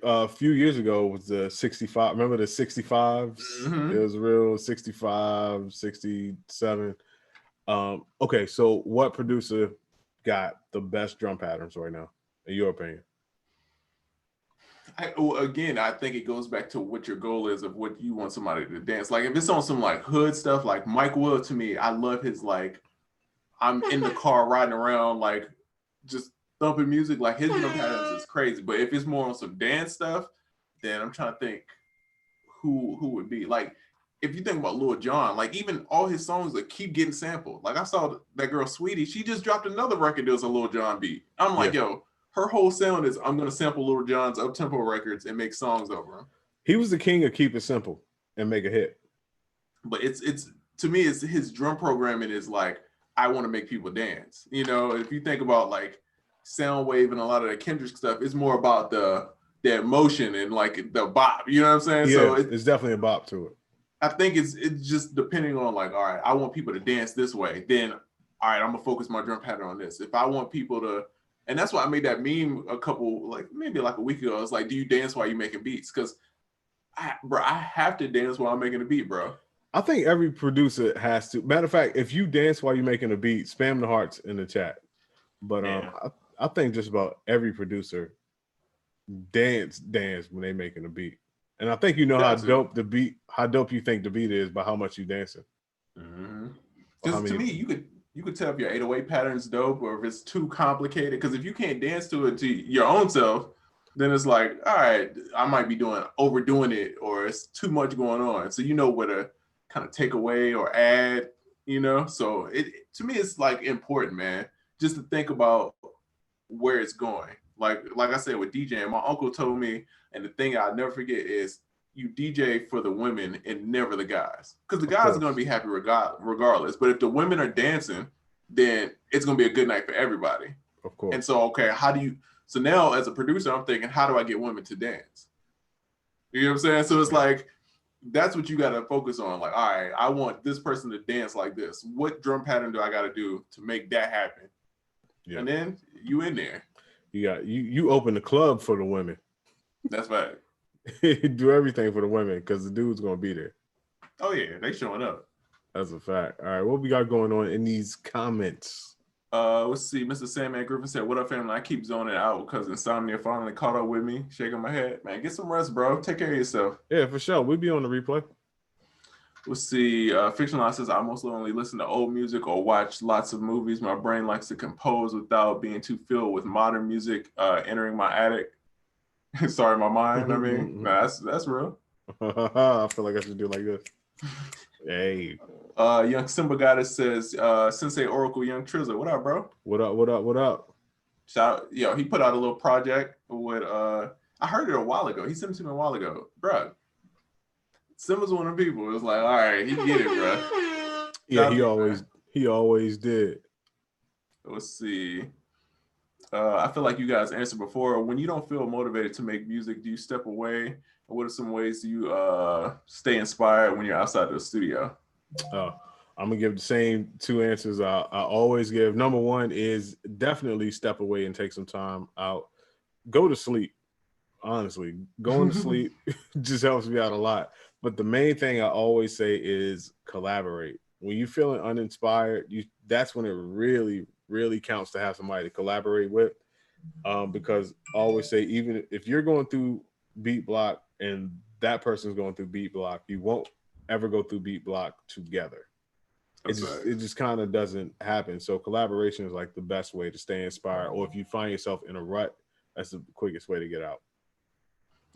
A few years ago was the 65. Remember the 65s? It was real 65, 67. Okay, so what producer got the best drum patterns right now, in your opinion? I think it goes back to what your goal is of what you want somebody to dance. Like if it's on some like hood stuff, like Mike Will, to me, I love his like, I'm in the car riding around, like just thumping music. Like his drum patterns is crazy. But if it's more on some dance stuff, then I'm trying to think who would be. Like if you think about Lil Jon, like even all his songs that keep getting sampled. Like I saw that girl Sweetie, she just dropped another record that was a Lil Jon beat. I'm like, yo, her whole sound is I'm gonna sample Lil Jon's up-tempo records and make songs over them. He was the king of keep it simple and make a hit. But it's to me, it's his drum programming is like, I want to make people dance. You know, if you think about like Soundwave and a lot of the Kendrick stuff, it's more about the emotion and like the bop. You know what I'm saying? Yeah, so it's definitely a bop to it. I think it's just depending on like, all right, I want people to dance this way. Then, all right, I'm gonna focus my drum pattern on this. If I want people to, and that's why I made that meme maybe like a week ago. It's like, do you dance while you're making beats? Because I have to dance while I'm making a beat, bro. I think every producer has to. Matter of fact, if you dance while you're making a beat, spam the hearts in the chat. But I think just about every producer dance when they making a beat. And I think you know how dope you think the beat is by how much you dancing. Because to me, you could tell if your 808 pattern's dope or if it's too complicated. Because if you can't dance to it to your own self, then it's like, all right, I might be overdoing it, or it's too much going on. So you know what to kind of take away or add, you know? So to me, it's like important, man, just to think about where it's going. Like I said with DJing, my uncle told me, and the thing I'll never forget is you DJ for the women and never the guys. Because the guys are going to be happy regardless. But if the women are dancing, then it's going to be a good night for everybody. Of course. And so, okay, so now as a producer, I'm thinking, how do I get women to dance? You know what I'm saying? So it's like, that's what you got to focus on. Like, all right, I want this person to dance like this. What drum pattern do I got to do to make that happen? Yeah. And then you in there. You open the club for the women. That's right. Do everything for the women because the dude's gonna be there. Oh yeah, they showing up. That's a fact. All right, what we got going on in these comments? Let's see. Mr. Sandman Griffin said, "What up, family? I keep zoning out because insomnia finally caught up with me. Shaking my head, man. Get some rest, bro. Take care of yourself." Yeah, for sure. We'll be on the replay. Let's see. Fictionalized says, "I mostly only listen to old music or watch lots of movies. My brain likes to compose without being too filled with modern music simering my attic." Sorry, my mind. I mean, that's real. I feel like I should do like this. Hey. Young Simba Goddess says, Sensei Oracle Young Trizza. What up, bro? What up? Shout out, he put out a little project with I heard it a while ago. He sent it to me a while ago. Bro. Simba's one of the people. It was like, all right, he get it, bro. Yeah, he always did. Let's see. I feel like you guys answered before. When you don't feel motivated to make music, do you step away? And what are some ways do you stay inspired when you're outside the studio? I'm gonna give the same two answers I always give. Number one is definitely step away and take some time out. Go to sleep. Honestly, going to sleep just helps me out a lot. But the main thing I always say is collaborate. When you're feeling uninspired, that's when it really, really counts to have somebody to collaborate with. Because I always say, even if you're going through beat block and that person's going through beat block, you won't ever go through beat block together. It just kind of doesn't happen. So collaboration is like the best way to stay inspired. Or if you find yourself in a rut, that's the quickest way to get out.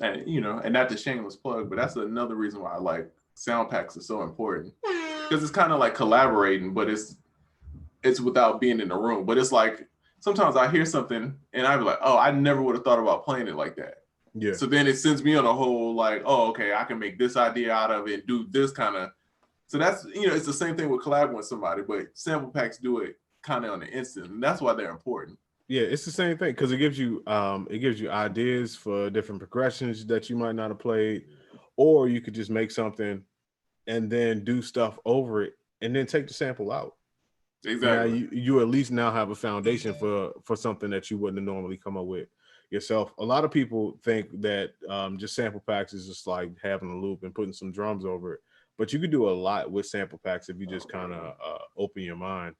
And and not the shameless plug, but that's another reason why I like sound packs are so important, because it's kind of like collaborating, but it's without being in the room. But it's like sometimes I hear something and I'd be like, oh, I never would have thought about playing it like that. Yeah. So then it sends me on a whole like, oh, okay, I can make this idea out of it and do this kind of. So that's it's the same thing with collabing with somebody, but sample packs do it kind of on the instant, and that's why they're important. Yeah, it's the same thing because it gives you ideas for different progressions that you might not have played, or you could just make something and then do stuff over it and then take the sample out. Exactly. Now you at least now have a foundation for something that you wouldn't have normally come up with yourself. A lot of people think that just sample packs is just like having a loop and putting some drums over it, but you could do a lot with sample packs if you just kind of open your mind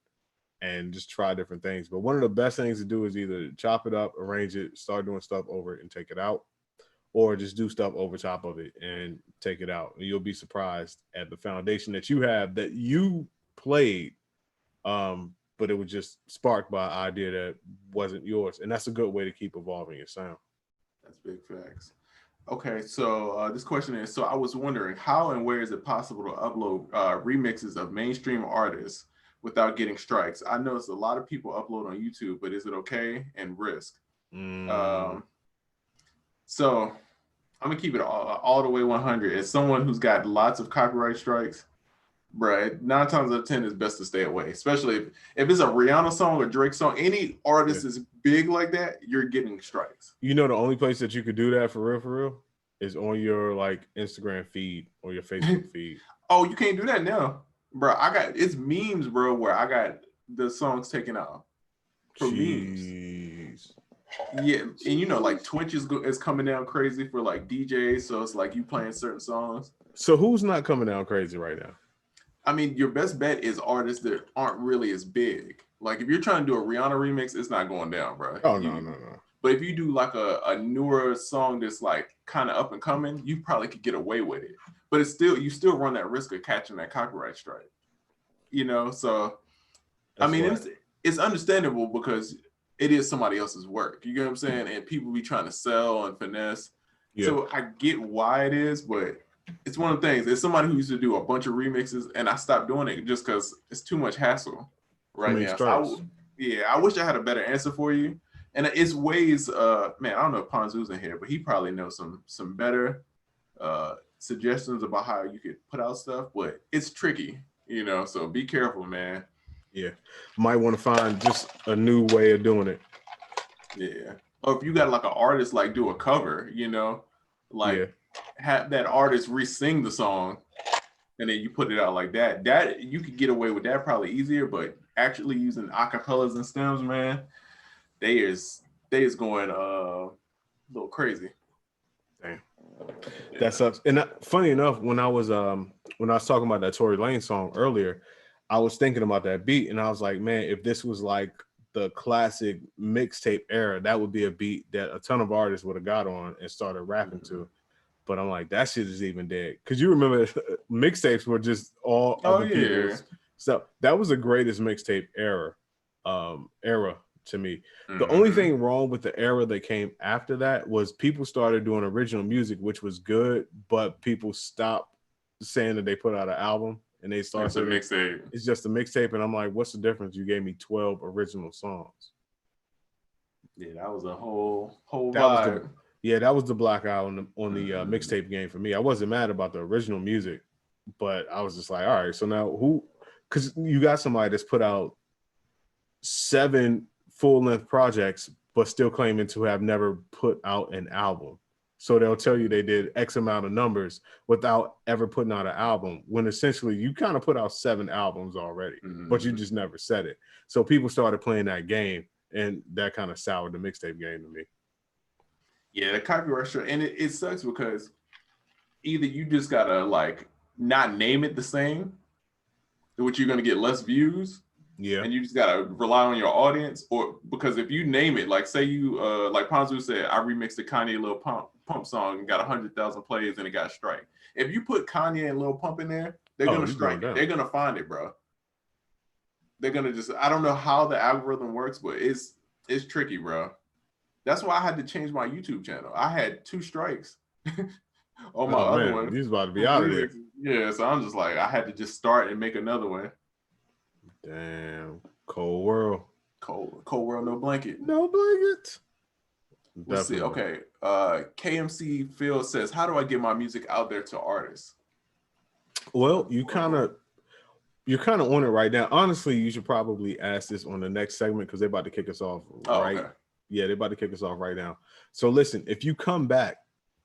and just try different things. But one of the best things to do is either chop it up, arrange it, start doing stuff over it and take it out, or just do stuff over top of it and take it out. And you'll be surprised at the foundation that you have that you played, but it was just sparked by an idea that wasn't yours. And that's a good way to keep evolving your sound. That's big facts. Okay, so this question is, so I was wondering, how and where is it possible to upload remixes of mainstream artists without getting strikes? I notice a lot of people upload on YouTube, but is it okay and risk? So I'm gonna keep it all the way 100. As someone who's got lots of copyright strikes, bruh, 9 times out of 10 it's best to stay away. Especially if it's a Rihanna song or Drake song, any artist is big like that, you're getting strikes. The only place that you could do that for real is on your like Instagram feed or your Facebook feed. Oh, you can't do that now. Bro, it's memes, bro, where I got the songs taken out for memes. Yeah, and like Twitch is coming down crazy for like DJs, so it's like you playing certain songs. So who's not coming down crazy right now? I mean, your best bet is artists that aren't really as big. Like if you're trying to do a Rihanna remix, it's not going down, bro. Oh, no. But if you do like a newer song that's like kind of up and coming, you probably could get away with it. But you still run that risk of catching that copyright strike. So that's it's understandable because it is somebody else's work. You get what I'm saying? And people be trying to sell and finesse. Yeah. So I get why it is, but it's one of the things. It's somebody who used to do a bunch of remixes, and I stopped doing it just because it's too much hassle right now. So I wish I had a better answer for you. And it's ways, man, I don't know if Ponzu's in here, but he probably knows some better suggestions about how you could put out stuff, but it's tricky, so be careful, man. Yeah. Might want to find just a new way of doing it. Yeah. Or if you got like an artist like do a cover, have that artist re-sing the song and then you put it out like that you could get away with that probably easier, but actually using acapellas and stems, man, they is going a little crazy. Damn. That sucks. And funny enough, when I was talking about that Tory Lanez song earlier, I was thinking about that beat and I was like, man, if this was like the classic mixtape era, that would be a beat that a ton of artists would have got on and started rapping to. But I'm like, that shit is even dead. Because you remember mixtapes were just all other people's stuff. That was the greatest mixtape era to me. The only thing wrong with the era that came after that was people started doing original music, which was good, but people stopped saying that they put out an album and they started saying mixtape. It's just a mixtape. And I'm like, what's the difference? You gave me 12 original songs. Yeah, that was a whole vibe. That was the black eye on the mixtape game for me. I wasn't mad about the original music, but I was just like, all right, so now because you got somebody that's put out 7 full-length projects, but still claiming to have never put out an album. So they'll tell you they did X amount of numbers without ever putting out an album, when essentially you kind of put out 7 albums already, but you just never said it. So people started playing that game, and that kind of soured the mixtape game to me. Yeah, the copyright strike, and it sucks because either you just gotta like not name it the same, which you're gonna get less views. Yeah. And you just gotta rely on your audience, or because if you name it, like say you like Ponzu said, I remixed the Kanye Lil Pump song and got 100,000 plays and it got strike. If you put Kanye and Lil Pump in there, they're gonna strike it. They're gonna find it, bro. They're gonna just, I don't know how the algorithm works, but it's tricky, bro. That's why I had to change my YouTube channel. I had 2 strikes on my other one. He's about to be out of there. Yeah, so I'm just like, I had to just start and make another one. Damn, cold world. Cold world, no blanket. No blanket. Let's see. Okay. KMC Phil says, how do I get my music out there to artists? Well, you're kind of on it right now. Honestly, you should probably ask this on the next segment because they're about to kick us off. Right? Okay. Yeah, they're about to kick us off right now. So listen, if you come back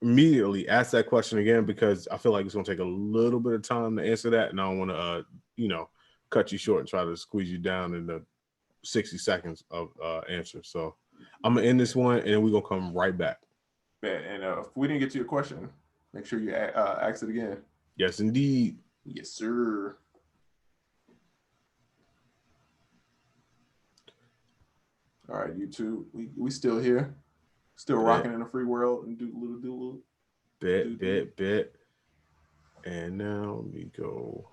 immediately, ask that question again because I feel like it's gonna take a little bit of time to answer that, and I don't want to, cut you short and try to squeeze you down in the 60 seconds of answer. So I'm gonna end this one, and then we're gonna come right back. And if we didn't get to your question, make sure you ask it again. Yes, indeed. Yes, sir. All right, YouTube, we still here, still rocking in the free world and do little. Bet. And now let me go.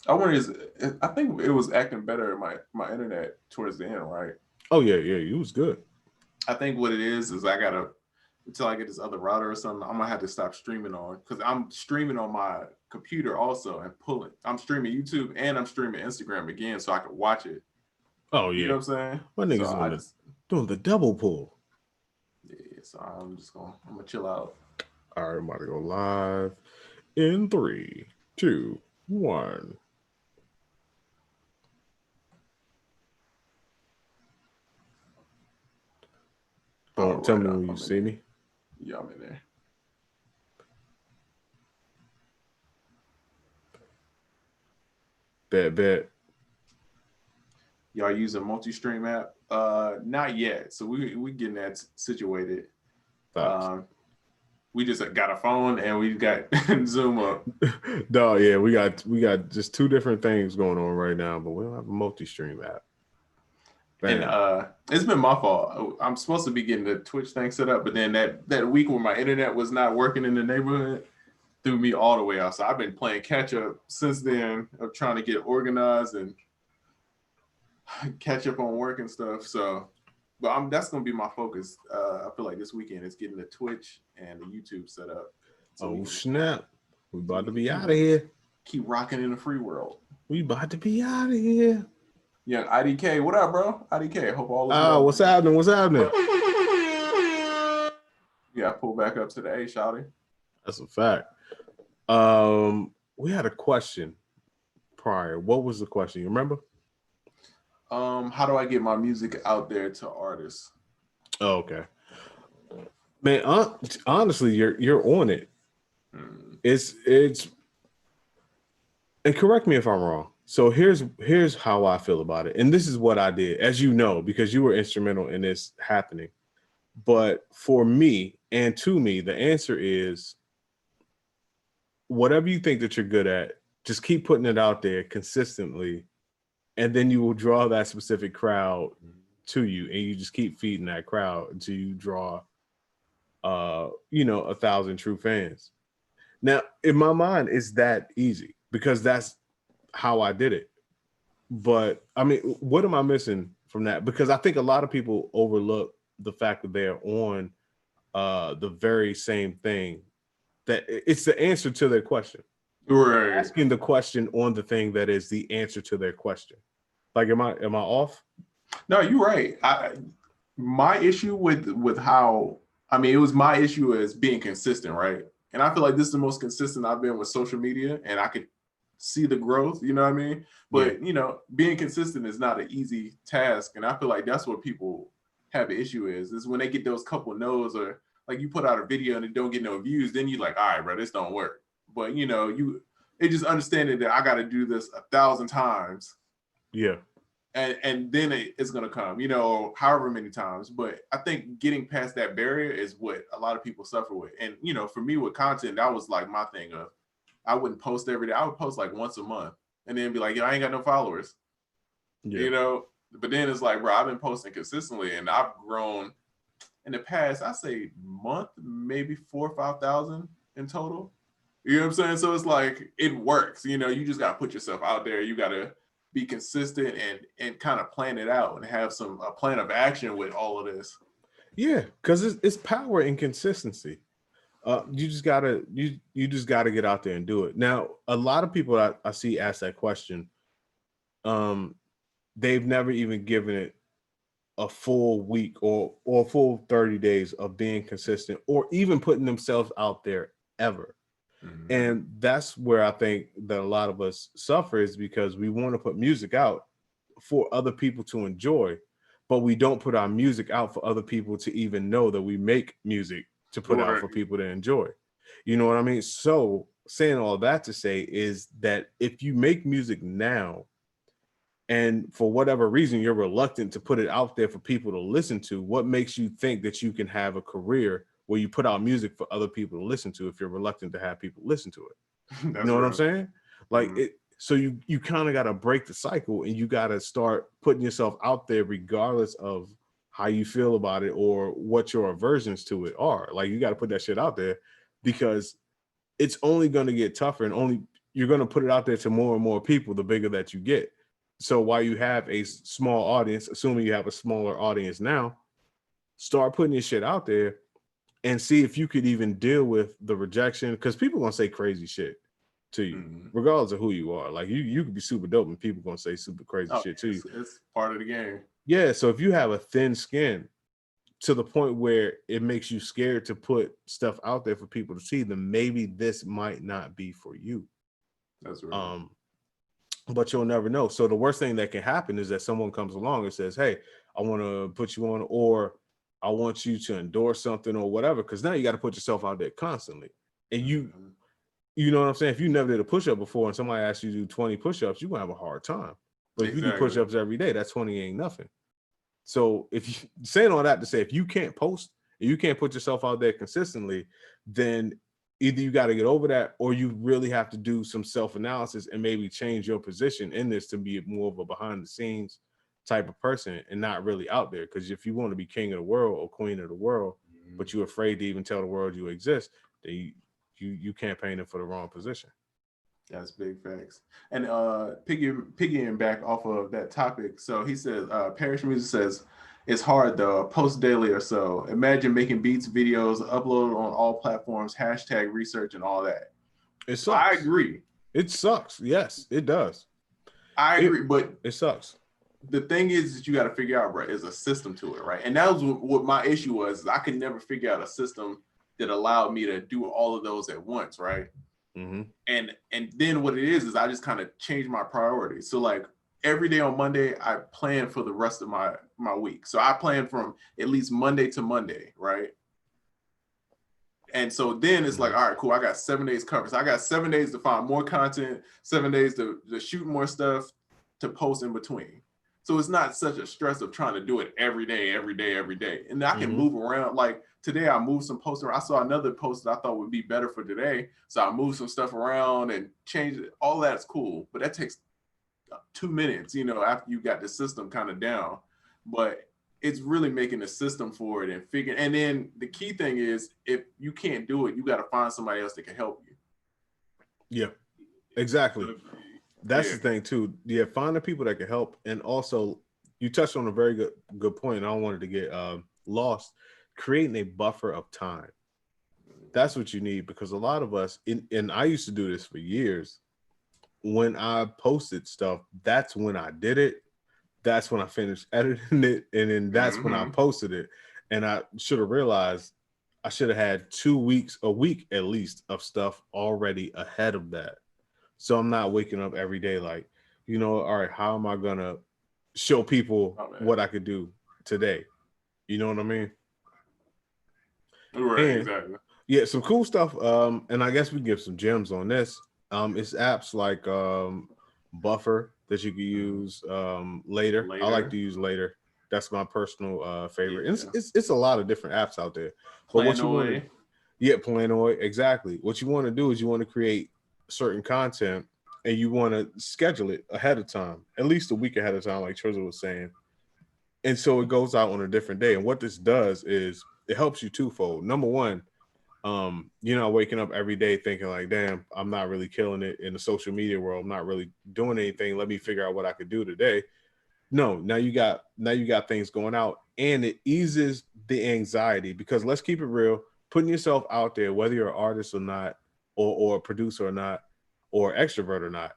I think it was acting better in my internet towards the end, right? Oh yeah, it was good. I think what it is I gotta, until I get this other router or something, I'm gonna have to stop streaming on, because I'm streaming on my computer also and pulling. I'm streaming YouTube and I'm streaming Instagram again so I can watch it. Oh yeah, you know what I'm saying? My niggas doing the double pull. Yeah, so I'm gonna chill out. All right, I'm about to go live in 3, 2, 1. Don't tell me when you see me. Yeah, I'm in there. Bet. Y'all using multi-stream app? Not yet. So we getting that situated. We just got a phone and we got Zoom up. No, yeah, we got just 2 different things going on right now, but we don't have a multi-stream app. Bam. And it's been my fault. I'm supposed to be getting the Twitch thing set up, but then that week when my internet was not working in the neighborhood threw me all the way out. So I've been playing catch up since then of trying to get organized and catch up on work and stuff. So, but that's gonna be my focus. I feel like this weekend is getting the Twitch and the YouTube set up. So snap! We about to be out of here. Keep rocking in the free world. We about to be out of here. Yeah, IDK, what up, bro? IDK, hope all is well. What's happening? Yeah, pull back up to the A, shawty. That's a fact. We had a question prior. What was the question? You remember? How do I get my music out there to artists? Oh, okay. Man, honestly, you're on it. It's and correct me if I'm wrong. So here's how I feel about it. And this is what I did, as you know, because you were instrumental in this happening. But for me and to me, the answer is whatever you think that you're good at, just keep putting it out there consistently. And then you will draw that specific crowd to you. And you just keep feeding that crowd until you draw, 1,000 true fans. Now, in my mind, it's that easy because that's how I did it. But I mean, what am I missing from that? Because I think a lot of people overlook the fact that they're on the very same thing, that it's the answer to their question. Right. Asking the question on the thing that is the answer to their question. Like, am I off? No, you're right. My issue with how, I mean, it was my issue as being consistent, right? And I feel like this is the most consistent I've been with social media, and I could see the growth, you know what I mean? But, being consistent is not an easy task. And I feel like that's what people have an issue is when they get those couple no's, or like you put out a video and it don't get no views, then you're like, all right, bro, this don't work. But, it just understanding that I got to do this 1,000 times. Yeah. And then it's going to come, however many times. But I think getting past that barrier is what a lot of people suffer with. And, for me with content, that was like my thing of, I wouldn't post every day. I would post like once a month. and then be like, yo, I ain't got no followers. Yeah. You know, but then it's like, bro, I've been posting consistently, and I've grown in the past, I say month, maybe 4,000 or 5,000 in total. You know what I'm saying? So it's like it works. You know, you just gotta put yourself out there. You gotta be consistent and kind of plan it out and have a plan of action with all of this. Yeah, because it's power in consistency. You just gotta get out there and do it. Now, a lot of people I see ask that question. They've never even given it a full week or a full 30 days of being consistent or even putting themselves out there ever. Mm-hmm. And that's where I think that a lot of us suffer, is because we want to put music out for other people to enjoy, but we don't put our music out for other people to even know that we make music to put out for people to enjoy. You know what I mean? So saying all that to say is that if you make music now, and for whatever reason you're reluctant to put it out there for people to listen to, what makes you think that you can have a career where you put out music for other people to listen to if you're reluctant to have people listen to it? You know what I'm saying? Like, mm-hmm. So you kind of got to break the cycle, and you got to start putting yourself out there regardless of how you feel about it or what your aversions to it are. Like, you got to put that shit out there, because it's only going to get tougher, and you're going to put it out there to more and more people the bigger that you get. So while you have a small audience, assuming you have a smaller audience now, start putting your shit out there and see if you could even deal with the rejection, because people are going to say crazy shit to you, mm-hmm. regardless of who you are. Like, you could be super dope and people are going to say super crazy shit to you. It's part of the game. Yeah, so if you have a thin skin to the point where it makes you scared to put stuff out there for people to see, then maybe this might not be for you. That's right. But you'll never know. So the worst thing that can happen is that someone comes along and says, hey, I want to put you on, or I want you to endorse something or whatever, because now you got to put yourself out there constantly. And you know what I'm saying? If you never did a push-up before and somebody asks you to do 20 push-ups, you're going to have a hard time. But if you do push-ups every day, that 20 ain't nothing. So if you saying all that to say, if you can't post and you can't put yourself out there consistently, then either you got to get over that, or you really have to do some self-analysis and maybe change your position in this to be more of a behind-the-scenes type of person and not really out there. Because if you want to be king of the world or queen of the world, but you're afraid to even tell the world you exist, then you campaigning for the wrong position. That's big facts. And piggying back off of that topic, so he says, Parish Music says, it's hard though, post daily or so. Imagine making beats, videos, upload on all platforms, hashtag research and all that. It sucks. I agree. It sucks. Yes, it does. I agree, but it sucks. The thing is that you got to figure out, right, is a system to it, right? And that was what my issue was. I could never figure out a system that allowed me to do all of those at once, right? Mm-hmm. And then what it is I just kind of changed my priorities. So like every day on Monday, I plan for the rest of my week. So I plan from at least Monday to Monday, right? And so then it's like, all right, cool. I got 7 days covered. So I got 7 days to find more content, 7 days to shoot more stuff, to post in between. So it's not such a stress of trying to do it every day. And I can move around. Like today I moved some posts around. I saw another post that I thought would be better for today. So I moved some stuff around and changed it. All that's cool. But that takes 2 minutes, after you got the system kind of down. But it's really making a system for it and figuring. And then the key thing is, if you can't do it, you got to find somebody else that can help you. Yeah, exactly. That's the thing too. Yeah, find the people that can help. And also, you touched on a very good point. I don't want it to get lost. Creating a buffer of time. That's what you need, because a lot of us, and I used to do this for years. When I posted stuff, that's when I did it. That's when I finished editing it. And then that's when I posted it. And I should have realized I should have had a week at least of stuff already ahead of that. So I'm not waking up every day like, all right, how am I going to show people what I could do today? You know what I mean? Right, and, exactly. Yeah, some cool stuff. And I guess we give some gems on this. It's apps like Buffer that you can use later. I like to use Later. That's my personal favorite. Yeah. It's a lot of different apps out there. But Planoid, exactly. What you want to do is you want to create certain content and you want to schedule it ahead of time, at least a week ahead of time, like Trizza was saying. And so it goes out on a different day. And what this does is it helps you twofold. Number one, you're not waking up every day thinking like, damn, I'm not really killing it in the social media world. I'm not really doing anything. Let me figure out what I could do today. No, now you got things going out, and it eases the anxiety, because let's keep it real, putting yourself out there, whether you're an artist or not, or a producer or not, or extrovert or not,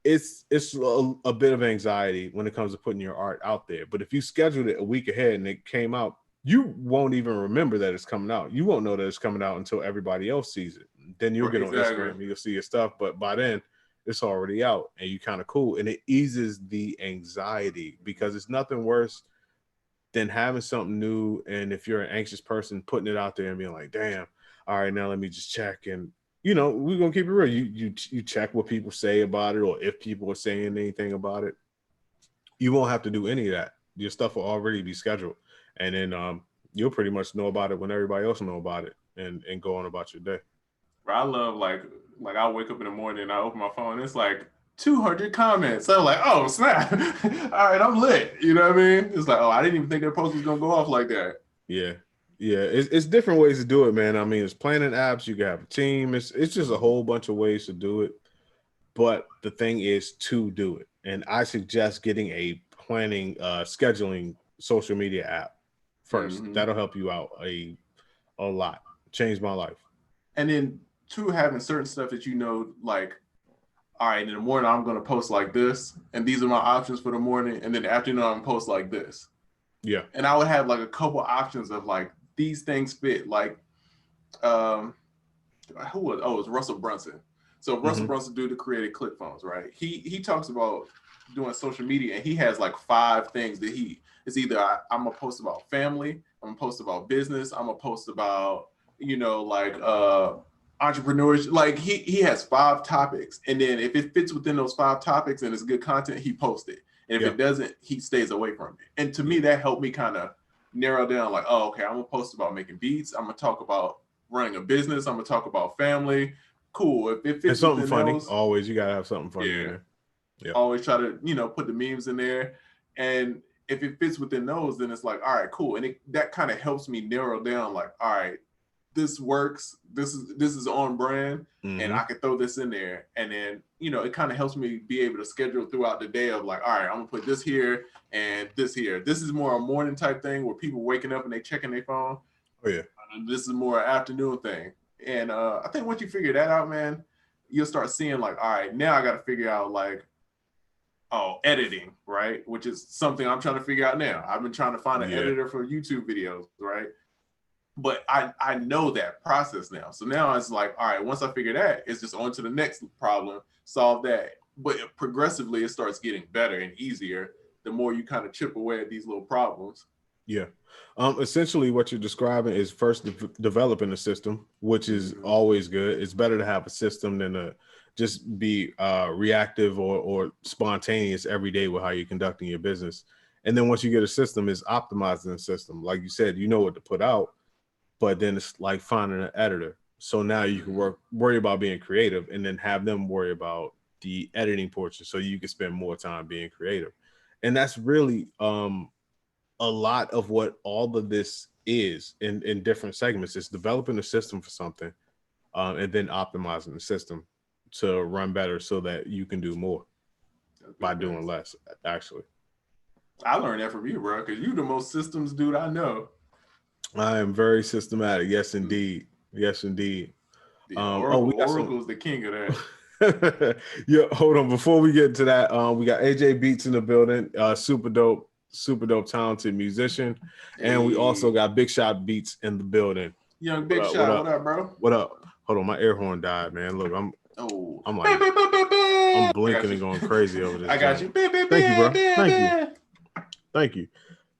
it's a bit of anxiety when it comes to putting your art out there. But if you scheduled it a week ahead and it came out, you won't even remember that it's coming out. You won't know that it's coming out until everybody else sees it. Then you'll get on Instagram and you'll see your stuff, but by then it's already out and you kind of cool. And it eases the anxiety, because it's nothing worse than having something new. And if you're an anxious person, putting it out there and being like, damn, all right, now let me just check. And we're gonna keep it real. You check what people say about it, or if people are saying anything about it. You won't have to do any of that. Your stuff will already be scheduled, and then you'll pretty much know about it when everybody else know about it, and go on about your day. I love like I wake up in the morning and I open my phone, it's like 200 comments. So I'm like, oh snap! All right, I'm lit. You know what I mean? It's like, oh, I didn't even think that post was gonna go off like that. Yeah. It's different ways to do it, man. I mean, it's planning apps. You can have a team. It's just a whole bunch of ways to do it. But the thing is to do it, and I suggest getting a planning, scheduling social media app first. Mm-hmm. That'll help you out a lot. Changed my life. And then two, having certain stuff that like, all right, in the morning I'm gonna post like this, and these are my options for the morning, and then the afternoon I'm gonna post like this. Yeah. And I would have like a couple options of like, these things fit. Like, who was? Oh, it was Russell Brunson. So Russell Brunson, dude that created ClickPhones, right? He talks about doing social media, and he has like 5 things that it's either I'm gonna post about family, I'm gonna post about business, I'm gonna post about like entrepreneurship. Like he has 5 topics, and then if it fits within those 5 topics and it's good content, he posts it. And if it doesn't, he stays away from it. And to me, that helped me kind of narrow down like, oh, okay, I'm gonna post about making beats. I'm gonna talk about running a business. I'm gonna talk about family. Cool. If it fits, and something funny. Those, always, you gotta have something funny in there. Yeah. Always try to put the memes in there. And if it fits within those, then it's like, all right, cool. And that kind of helps me narrow down like, all right, this works. This is on brand, and I can throw this in there. And then it kind of helps me be able to schedule throughout the day of like, all right, I'm gonna put this here and this here. This is more a morning type thing where people waking up and they checking their phone. Oh yeah. This is more an afternoon thing. And I think once you figure that out, man, you'll start seeing like, all right, now I got to figure out like, editing, right? Which is something I'm trying to figure out now. I've been trying to find an editor for YouTube videos, right? But I know that process now. So now it's like, all right, once I figure that, it's just on to the next problem, solve that. But progressively, it starts getting better and easier the more you kind of chip away at these little problems. Yeah. Essentially, what you're describing is first developing a system, which is always good. It's better to have a system than to just be reactive or spontaneous every day with how you're conducting your business. And then once you get a system, it's optimizing the system. Like you said, you know what to put out, but then it's like finding an editor. So now you can worry about being creative, and then have them worry about the editing portion, so you can spend more time being creative. And that's really a lot of what all of this is in different segments. It's developing a system for something, and then optimizing the system to run better so that you can do more by doing less, actually. I learned that from you, bro, because you're the most systems dude I know. I am very systematic. Yes, indeed. Yes, indeed. Yeah, Oracle's the king of that. Yeah, hold on. Before we get to that, we got AJ Beats in the building. Super dope, talented musician. Hey. And we also got Big Shot Beats in the building. Young Big Shot, what up, bro? What up? Hold on, my air horn died, man. Look, I'm like, I'm blinking and going crazy over this. I got you. Thank you, bro. Thank you.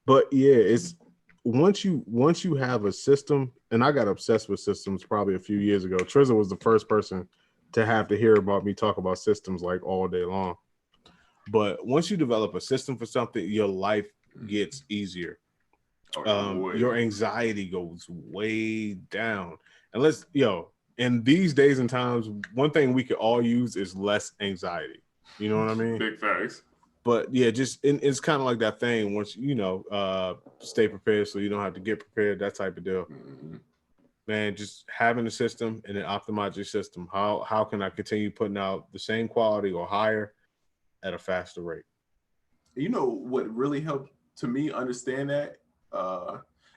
But yeah, it's once you have a system, and I got obsessed with systems probably a few years ago. Trizza was the first person to have to hear about me talk about systems like all day long. But once you develop a system for something, your life gets easier. Your anxiety goes way down. And in these days and times, one thing we could all use is less anxiety. You know what I mean? Big facts. But yeah, it's kind of like that thing. Once stay prepared so you don't have to get prepared. That type of deal. Mm-hmm. Man, just having a system and then optimize your system. How can I continue putting out the same quality or higher at a faster rate? You know what really helped to me understand that,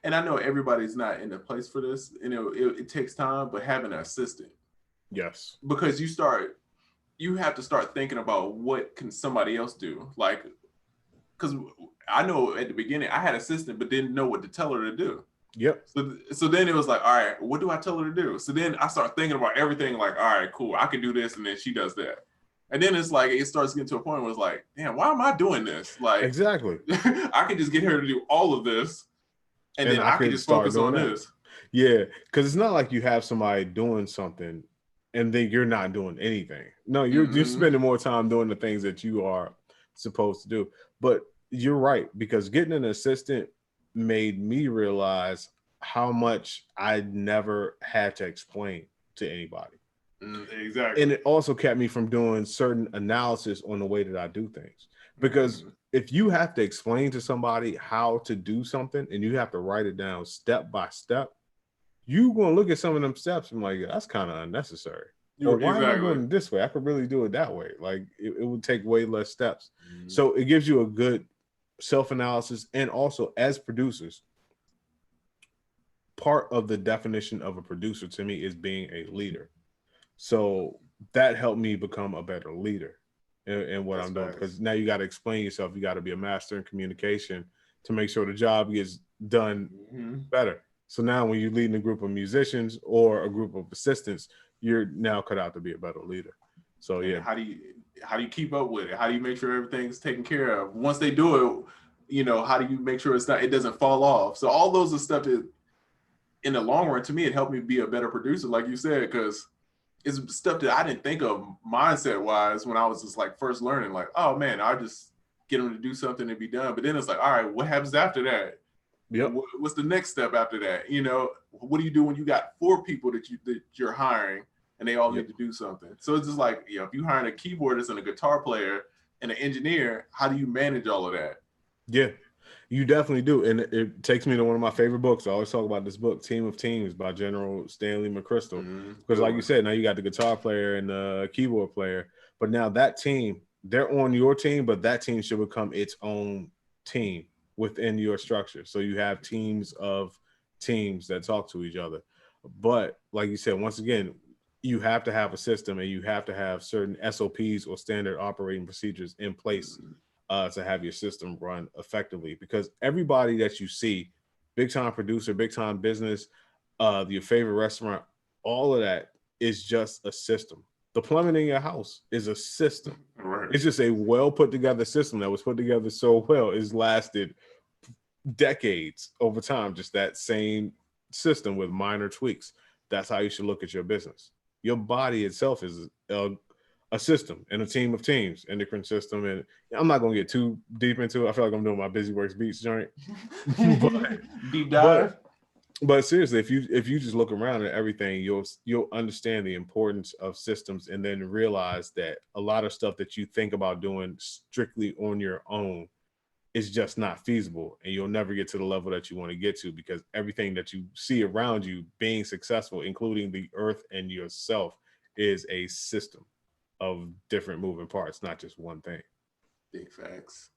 and I know everybody's not in a place for this. It takes time, but having an assistant. Yes, because you have to start thinking about what can somebody else do. Like, because I know at the beginning I had an assistant, but didn't know what to tell her to do. Yep. So then it was like, all right, what do I tell her to do? So then I start thinking about everything. Like, all right, cool, I can do this, and then she does that. And then it's like it starts getting to a point where it's like, damn, why am I doing this? Like, exactly. I could just get her to do all of this, and then I can just focus on this. Yeah, because it's not like you have somebody doing something and then you're not doing anything. No, you're spending more time doing the things that you are supposed to do. But you're right, because getting an assistant made me realize how much I never had to explain to anybody. Exactly. And it also kept me from doing certain analysis on the way that I do things. Because if you have to explain to somebody how to do something and you have to write it down step by step, you're going to look at some of them steps and like, that's kind of unnecessary. Or why am I doing it this way? I could really do it that way. Like it would take way less steps. So it gives you a good self-analysis. And also as producers, part of the definition of a producer to me is being a leader. So that helped me become a better leader in what I'm doing, because now you got to explain yourself. You got to be a master in communication to make sure the job gets done better. So now when you're leading a group of musicians or a group of assistants, you're now cut out to be a better leader. So yeah. How do you keep up with it? How do you make sure everything's taken care of? Once they do it, how do you make sure it doesn't fall off? So all those are stuff that in the long run, to me, it helped me be a better producer, like you said, because it's stuff that I didn't think of mindset wise when I was just like first learning, like, oh man, I just get them to do something and be done. But then it's like, all right, what happens after that? Yep. What's the next step after that? What do you do when you got 4 people that you're hiring and they all need to do something? So it's just like, if you hiring a keyboardist and a guitar player and an engineer, how do you manage all of that? Yeah, you definitely do. And it takes me to one of my favorite books. I always talk about this book, Team of Teams by General Stanley McChrystal. Because like you said, now you got the guitar player and the keyboard player, but now that team, they're on your team, but that team should become its own team within your structure. So you have teams of teams that talk to each other. But like you said, once again, you have to have a system and you have to have certain SOPs or standard operating procedures in place to have your system run effectively. Because everybody that you see, big time producer, big time business, your favorite restaurant, all of that is just a system. The plumbing in your house is a system. Right. It's just a well put together system that was put together so well. It's lasted decades over time, just that same system with minor tweaks. That's how you should look at your business. Your body itself is a system and a team of teams, endocrine system. And I'm not going to get too deep into it. I feel like I'm doing my Busy Works Beats joint. Deep dive. But seriously, if you just look around at everything, you'll understand the importance of systems, and then realize that a lot of stuff that you think about doing strictly on your own is just not feasible, and you'll never get to the level that you want to get to, because everything that you see around you being successful, including the earth and yourself, is a system of different moving parts, not just one thing. Big facts.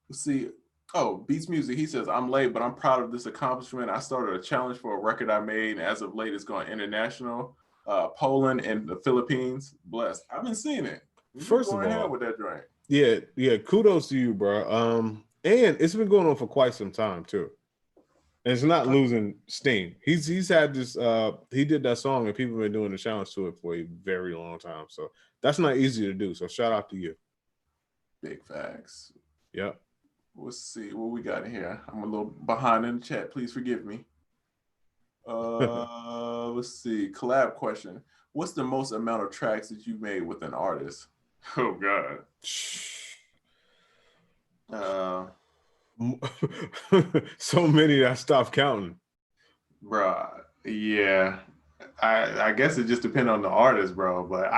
Let's see. Oh, Beats Music, he says, I'm late, but I'm proud of this accomplishment. I started a challenge for a record I made, and as of late, it's going international. Poland and the Philippines. Blessed. I've been seeing it. First of all, with that joint. Yeah, kudos to you, bro. And it's been going on for quite some time too. And it's not losing steam. He's had this, he did that song and people have been doing the challenge to it for a very long time. So that's not easy to do. So shout out to you. Big facts. Yep. Let's see what we got here. I'm a little behind in the chat. Please forgive me. Let's see. Collab question. What's the most amount of tracks that you made with an artist? Oh God. So many that I stopped counting. Bruh. Yeah. I guess it just depends on the artist, bro. But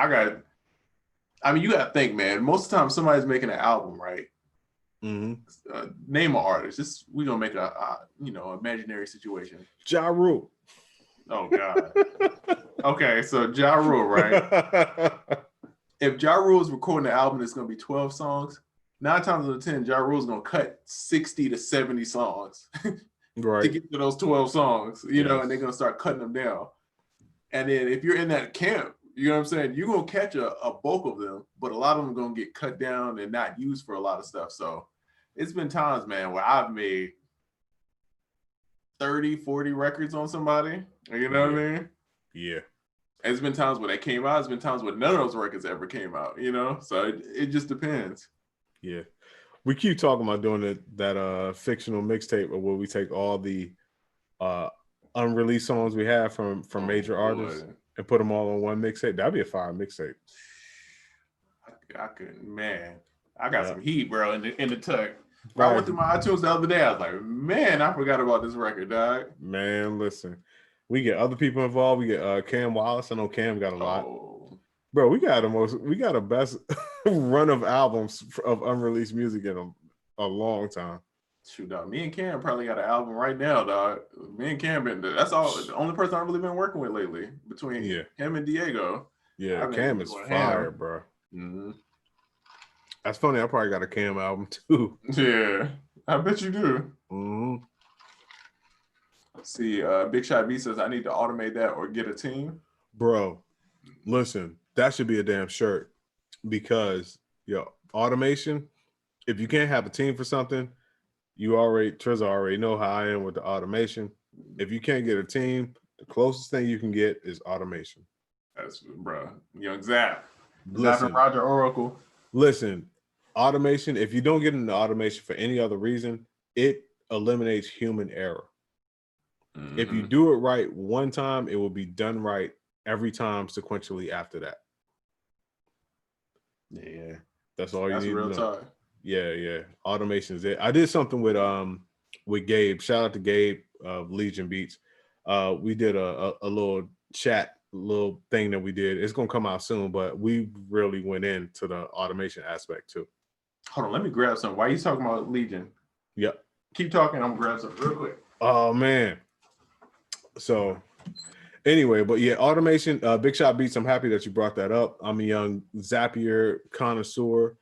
you gotta think, man. Most of the time, somebody's making an album, right? Name an artist. We gonna make a imaginary situation. Ja Rule. Oh God. Okay, so Ja Rule, right? If Ja Rule is recording an album that's gonna be 12 songs, 9 times out of 10, Ja Rule's gonna cut 60 to 70 songs right to get to those 12 songs, you know, and they're gonna start cutting them down. And then if you're in that camp, you know what I'm saying, you're gonna catch a bulk of them, but a lot of them are gonna get cut down and not used for a lot of stuff. So it's been times, man, where I've made 30, 40 records on somebody. You know what I mean? Yeah. It's been times where they came out. It's been times where none of those records ever came out, you know? So it just depends. Yeah. We keep talking about doing that fictional mixtape where we take all the unreleased songs we have from major artists and put them all on one mixtape. That'd be a fire mixtape. I got some heat, bro, in the tuck. Bro, I went through my iTunes the other day. I was like, man, I forgot about this record, dog. Man, listen. We get other people involved. We get Cam Wallace. I know Cam got a lot. Bro, we got the best run of albums of unreleased music in a long time. Shoot, dog. Me and Cam probably got an album right now, dog. Me and Cam that's the only person I've really been working with lately between him and Diego. Yeah, Cam is fire, bro. Mm-hmm. That's funny. I probably got a Cam album too. Yeah, I bet you do. Mm-hmm. See, Big Shot B says I need to automate that or get a team. Bro, listen, that should be a damn shirt because automation. If you can't have a team for something, Trezor already know how I am with the automation. If you can't get a team, the closest thing you can get is automation. That's bro, Young Zap. Listen, Roger Oracle. Listen, automation. If you don't get into automation for any other reason, it eliminates human error. Mm-hmm. If you do it right one time, it will be done right every time sequentially after that. Yeah, that's all you need. That's real to know. Time. Yeah. Automation is it. I did something with Gabe. Shout out to Gabe of Legion Beats. We did a little chat, little thing that we did. It's gonna come out soon, but we really went into the automation aspect too. Hold on, let me grab something. Why are you talking about Legion? Yep. Keep talking. I'm gonna grab something real quick. Oh man. So anyway, but yeah, automation, Big Shot Beats, I'm happy that you brought that up. I'm a young Zapier connoisseur.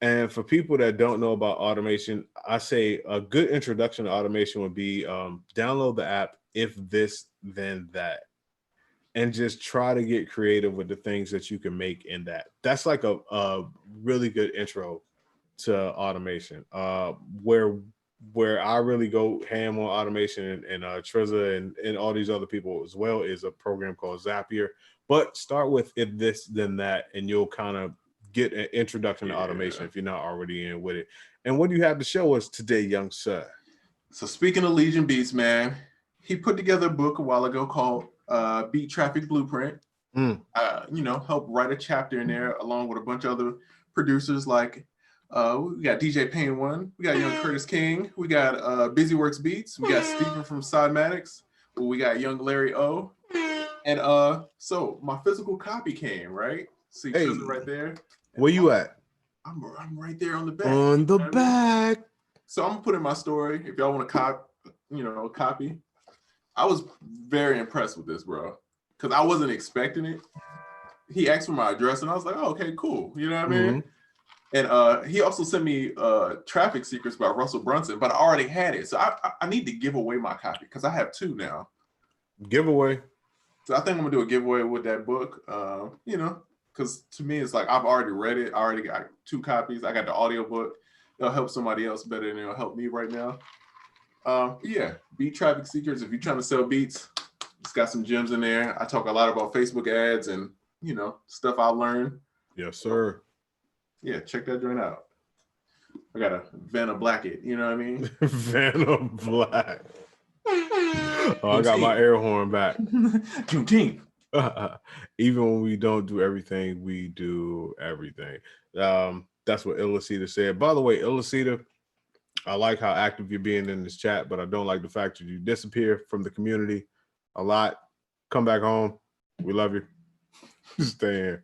And for people that don't know about automation, I say a good introduction to automation would be download the app, If This Then That, and just try to get creative with the things that you can make in that. That's like a really good intro to automation. Where I really go ham on automation and Trezor and all these other people as well is a program called Zapier. But start with If This Then That, and you'll kind of get an introduction to automation if you're not already in with it. And what do you have to show us today, young sir? So speaking of Legion Beats, man, he put together a book a while ago called Beat Traffic Blueprint. Help write a chapter in there along with a bunch of other producers like we got DJ Payne 1, we got Young Curtis King, we got Busyworks Beats, we got Stephen from Sidematics, we got Young Larry O. And so my physical copy came, right? See right there. Where you at? I'm right there on the back. On the back. So I'm gonna put in my story if y'all want to copy. I was very impressed with this, bro, because I wasn't expecting it. He asked for my address, and I was like, "Oh, okay, cool." You know what I mean? And he also sent me Traffic Secrets by Russell Brunson, but I already had it, so I need to give away my copy because I have 2 now. Giveaway. So I think I'm gonna do a giveaway with that book. Because to me, it's like I've already read it. I already got 2 copies. I got the audio book. It'll help somebody else better than it'll help me right now. Beat Traffic Secrets. If you're trying to sell beats, it's got some gems in there. I talk a lot about Facebook ads and stuff I learned. Yes, sir. Yeah, check that joint out. I got a Vanna Blackett. You know what I mean? Vanna Black. Oh, I got my air horn back. Juneteenth. Even when we don't do everything, we do everything. That's what Illicita said. By the way, Illicita, I like how active you're being in this chat, but I don't like the fact that you disappear from the community a lot. Come back home. We love you. Stay in.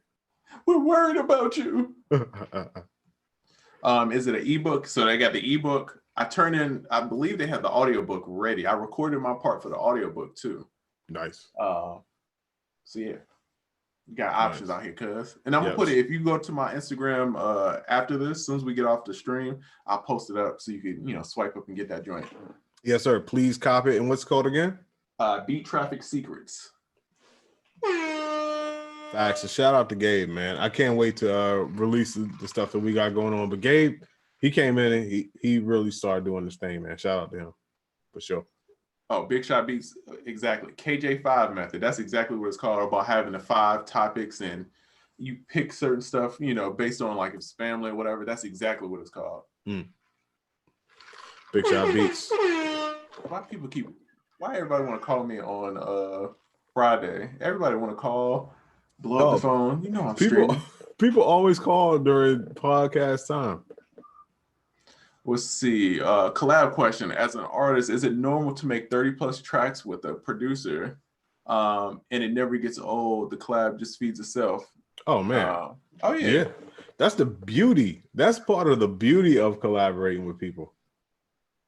We're worried about you. Is it an ebook? So they got the ebook. I believe they have the audiobook ready. I recorded my part for the audiobook too. Nice. So yeah. You got options Nice. out here, cuz. And I'm gonna put it, if you go to my Instagram after this, as soon as we get off the stream, I'll post it up so you can, swipe up and get that joint. Yes, sir. Please copy it. And what's it called again? Beat Traffic Secrets. Facts. And shout out to Gabe, man. I can't wait to release the stuff that we got going on. But Gabe, he came in and he really started doing this thing, man. Shout out to him for sure. Oh, Big Shot Beats, exactly. KJ5 method. That's exactly what it's called, about having the 5 topics and you pick certain stuff, based on like if it's family or whatever. That's exactly what it's called. Big Shot Beats. Why everybody want to call me on Friday? Everybody want to call, blow up the phone. I'm streaming. People always call during podcast time. Let's see. Collab question. As an artist, is it normal to make 30 plus tracks with a producer and it never gets old? The collab just feeds itself. Oh, man. Yeah. That's the beauty. That's part of the beauty of collaborating with people.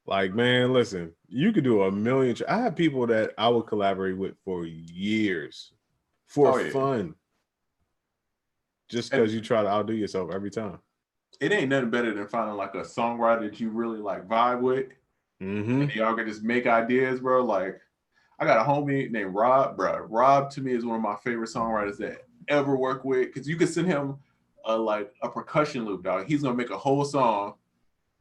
Like, man, listen, you could do a million. I have people that I would collaborate with for years for fun. Just because you try to outdo yourself every time. It ain't nothing better than finding like a songwriter that you really like vibe with. Mm-hmm. And y'all can just make ideas, bro. Like, I got a homie named Rob, bro. Rob to me is one of my favorite songwriters that ever work with, because you could send him a percussion loop, dog. He's gonna make a whole song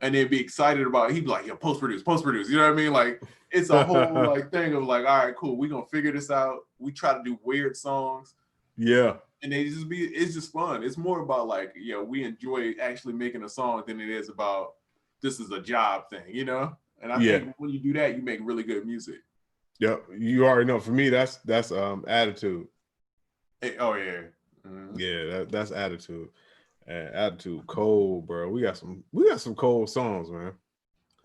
and then be excited about it. He'd be like, yo, post produce. You know what I mean? Like, it's a whole thing of like, all right, cool, we gonna figure this out. We try to do weird songs. Yeah. And it's just fun. It's more about like, we enjoy actually making a song than it is about this is a job thing, And I think when you do that, you make really good music. Yeah, you already know. For me, that's attitude. Oh yeah, mm-hmm. Yeah, that's attitude. Attitude, cold, bro. We got some cold songs, man.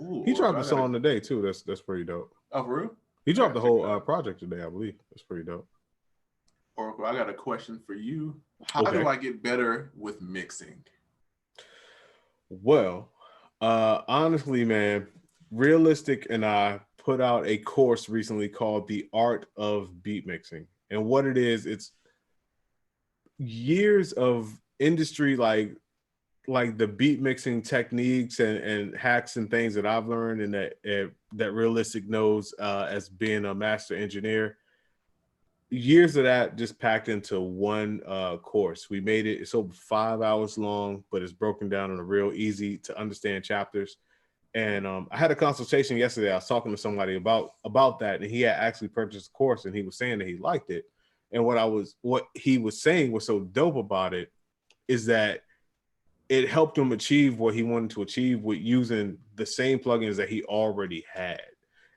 Ooh, he dropped a song today too. That's pretty dope. Oh, for real? He dropped the whole project today, I believe. That's pretty dope. Oracle, I got a question for you. How do I get better with mixing? Well, honestly, man, Realistic and I put out a course recently called The Art of Beat Mixing. And what it is, it's years of industry, like the beat mixing techniques and hacks and things that I've learned and that Realistic knows as being a master engineer. Years of that just packed into one course. We made it. It's over 5 hours long, but it's broken down in a real easy to understand chapters. And I had a consultation yesterday. I was talking to somebody about that, and he had actually purchased the course, and he was saying that he liked it. And what he was saying was so dope about it is that it helped him achieve what he wanted to achieve with using the same plugins that he already had.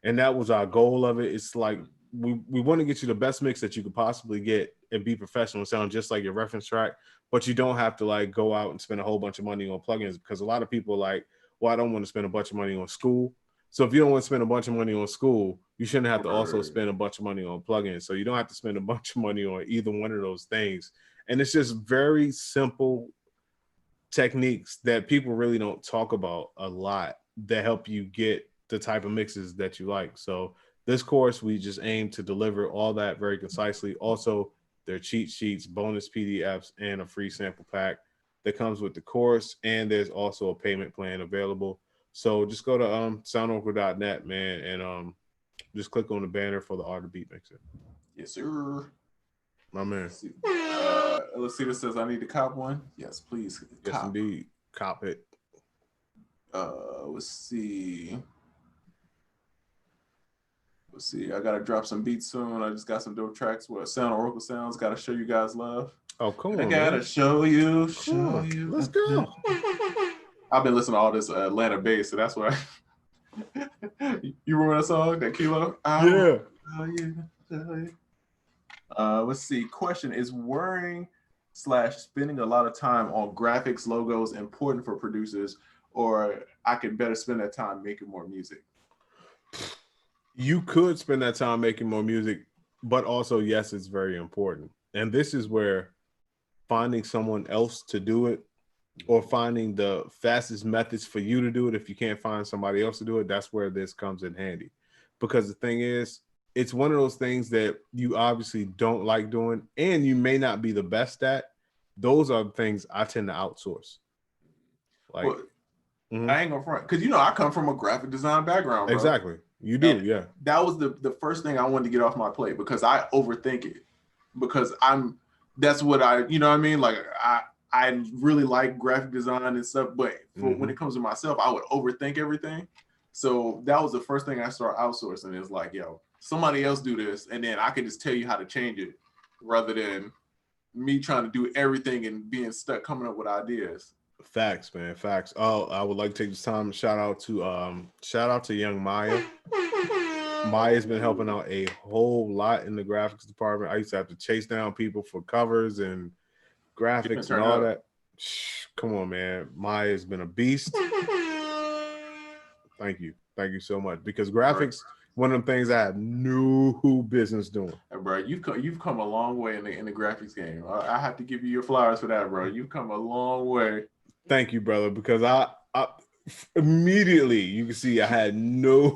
And that was our goal of it. It's like, we want to get you the best mix that you could possibly get and be professional, sound just like your reference track, but you don't have to like go out and spend a whole bunch of money on plugins, because a lot of people are like, well, I don't want to spend a bunch of money on school. So if you don't want to spend a bunch of money on school, you shouldn't have to also spend a bunch of money on plugins. So you don't have to spend a bunch of money on either one of those things. And it's just very simple techniques that people really don't talk about a lot that help you get the type of mixes that you like. So this course, we just aim to deliver all that very concisely. Also, there are cheat sheets, bonus PDFs, and a free sample pack that comes with the course. And there's also a payment plan available. So just go to soundoracle.net, man, and just click on the banner for the Art of Beat Mixing. Yes, sir. My man. Let's see. This says I need to cop one. Yes, please. Yes, indeed. Cop it. Let's see. I gotta drop some beats soon. I just got some dope tracks. Sound Oracle Sounds. Gotta show you guys love. Oh, cool. I gotta show you. Let's go. I've been listening to all this Atlanta bass, so that's why. You remember that song, that Kilo? Yeah. Let's see. Question: is worrying / spending a lot of time on graphics, logos important for producers, or I can better spend that time making more music? You could spend that time making more music but also, yes, it's very important. And this is where finding someone else to do it, or finding the fastest methods for you to do it if you can't find somebody else to do it, that's where this comes in handy. Because the thing is, it's one of those things that you obviously don't like doing and you may not be the best at. Those are things I tend to outsource. Like, Well, I ain't gonna front, because I come from a graphic design background, bro. Exactly. You do, and yeah. That was the first thing I wanted to get off my plate, because I overthink it. Because that's what you know what I mean? Like I really like graphic design and stuff, but when it comes to myself, I would overthink everything. So that was the first thing I started outsourcing. Is like, yo, somebody else do this, and then I could just tell you how to change it, rather than me trying to do everything and being stuck coming up with ideas. Facts, man. Facts. Oh, I would like to take this time to shout out to young Maya. Maya's been helping out a whole lot in the graphics department. I used to have to chase down people for covers and graphics and all that. Come on, man. Maya's been a beast. Thank you so much. Because graphics, one of them things I have no business doing. And bro, you've come a long way in the graphics game. I have to give you your flowers for that, bro. You've come a long way. Thank you, brother. Because I immediately you can see I had no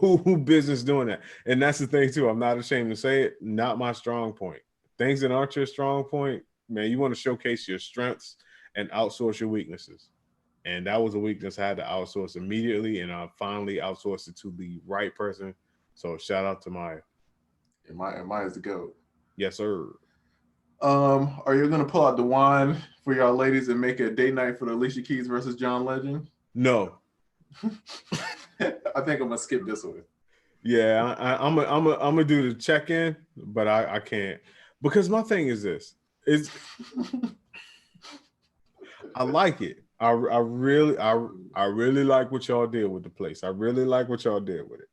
business doing that. And that's the thing too. I'm not ashamed to say it. Not my strong point. Things that aren't your strong point, man, you want to showcase your strengths and outsource your weaknesses. And that was a weakness I had to outsource immediately, and I finally outsourced it to the right person. So shout out to Maya. And Maya's the GOAT. Yes, sir. Are you gonna pull out the wand for y'all ladies and make a date night for the Alicia Keys versus John Legend? No. I think I'm gonna skip this one. Yeah, I'm gonna do the check-in, but I can't, because my thing is this: I like it. I really like what y'all did with the place. I really like what y'all did with it.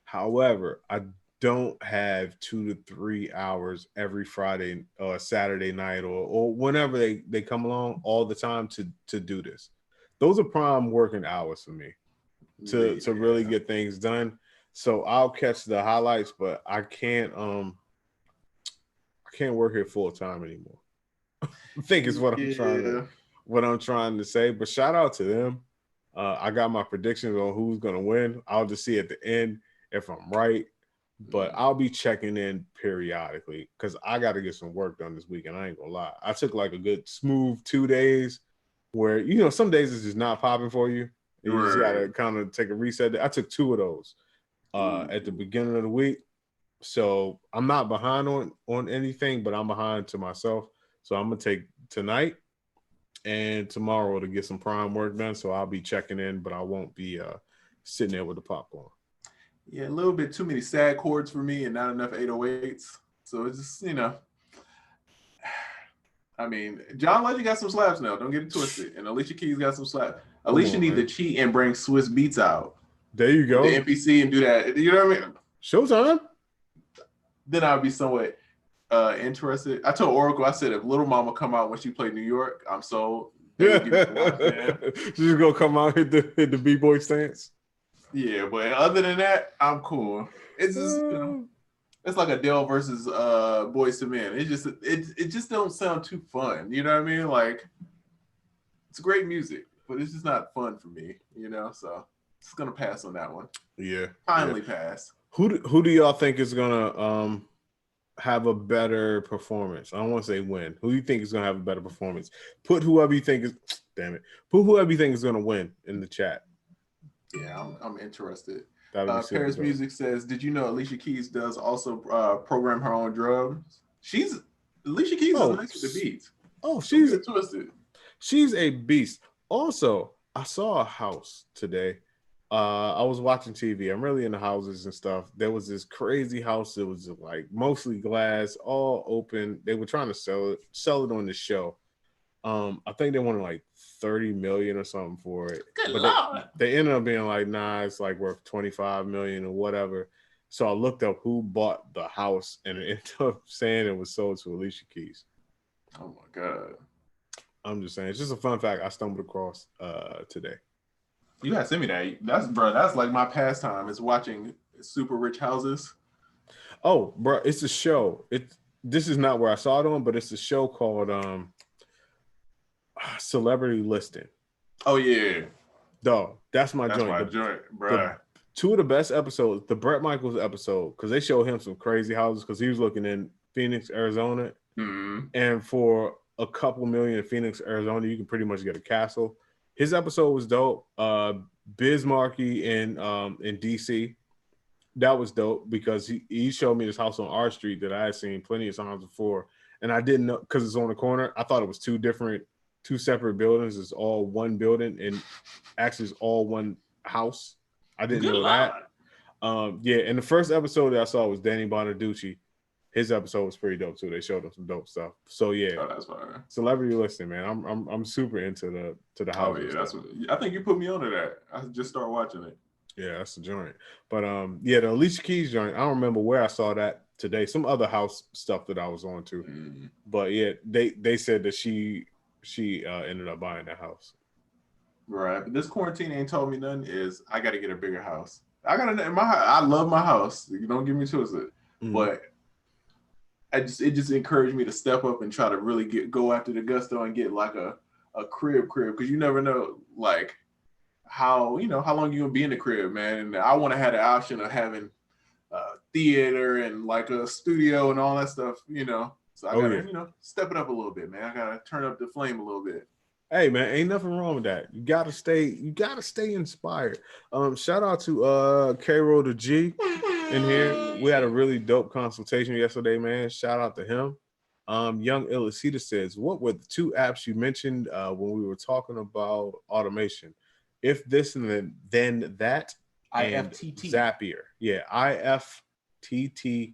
However, I don't have 2 to 3 hours every Friday or Saturday night or whenever they come along all the time to do this. Those are prime working hours for me to really get things done. So I'll catch the highlights, but I can't work here full time anymore. I think is what I'm trying to say. But shout out to them. I got my predictions on who's gonna win. I'll just see at the end if I'm right. But I'll be checking in periodically because I got to get some work done this weekend. I ain't gonna lie. I took like a good smooth 2 days where some days it's just not popping for you. You just gotta kind of take a reset. I took 2 of those at the beginning of the week. So I'm not behind on anything, but I'm behind to myself. So I'm gonna take tonight and tomorrow to get some prime work done. So I'll be checking in, but I won't be sitting there with the popcorn. Yeah, a little bit too many sad chords for me and not enough 808s. So it's just, I mean, John Legend got some slaps now. Don't get it twisted. And Alicia Keys got some slaps. Alicia needs to cheat and bring Swiss Beats out. There you go. The NPC and do that. You know what I mean? Showtime. Then I'll be somewhat interested. I told Oracle, I said, if Little Mama come out when she played New York, I'm sold. She's gonna come out hit the B-boy stance. Yeah, but other than that, I'm cool. It's just it's like Adele versus Boyz II Men. It just don't sound too fun. You know what I mean? Like, it's great music, but it's just not fun for me. So just gonna pass on that one. Yeah, finally pass. Who do y'all think is gonna have a better performance? I don't want to say win. Who do you think is gonna have a better performance? Put whoever you think is. Damn it. Put whoever you think is gonna win in the chat. Yeah, I'm interested. Paris Music says, did you know Alicia Keys does also program her own drums? Alicia Keys is nice with the beats. Oh, she's twisted. She's a beast. Also, I saw a house today. I was watching TV. I'm really into houses and stuff. There was this crazy house that was like mostly glass, all open. They were trying to sell it on the show. I think they wanted like 30 million or something for it. But they ended up being like, nah, it's like worth 25 million or whatever. So I looked up who bought the house, and it ended up saying it was sold to Alicia Keys. Oh my God. I'm just saying, it's just a fun fact I stumbled across today. You gotta send me that. That's like my pastime is watching super rich houses. Oh, bro, it's a show. This is not where I saw it on, but it's a show called Celebrity Listing. Oh yeah, Dog, that's my that's joint. my joint, The bruh. two of the best episodes, the Bret Michaels episode, because they showed him some crazy houses because he was looking in Phoenix, Arizona, and for a couple million in Phoenix, Arizona, you can pretty much get a castle. His episode was dope. Biz Markie in DC, that was dope because he showed me this house on R Street that I had seen plenty of times before, and I didn't know because it's on the corner. I thought it was two separate buildings. It's all one building, and actually it's all one house. I didn't know that. Yeah, and the first episode that I saw was Danny Bonaducci. His episode was pretty dope too. They showed him some dope stuff. So yeah, that's fine. Celebrity Listing, man. I'm super into the house. Oh yeah, that's what I think you put me onto that. I just started watching it. Yeah, that's the joint. But yeah, the Alicia Keys joint. I don't remember where I saw that today. Some other house stuff that I was on to. But yeah, they said that she ended up buying that house. Right, but this quarantine ain't told me nothing. Is I got to get a bigger house. I love my house. You don't get me twisted, but it just encouraged me to step up and try to really go after the gusto and get like a crib because you never know like how long you gonna be in the crib, man. And I want to have the option of having theater and like a studio and all that stuff, So I gotta step it up a little bit, man. I gotta turn up the flame a little bit. Hey man, ain't nothing wrong with that. You gotta stay inspired. Shout out to K-Roll the G in here. We had a really dope consultation yesterday, man. Shout out to him. Young Illicita says, what were the two apps you mentioned when we were talking about automation? If This and Then That, and IFTT. Zapier. Yeah, IFTTT.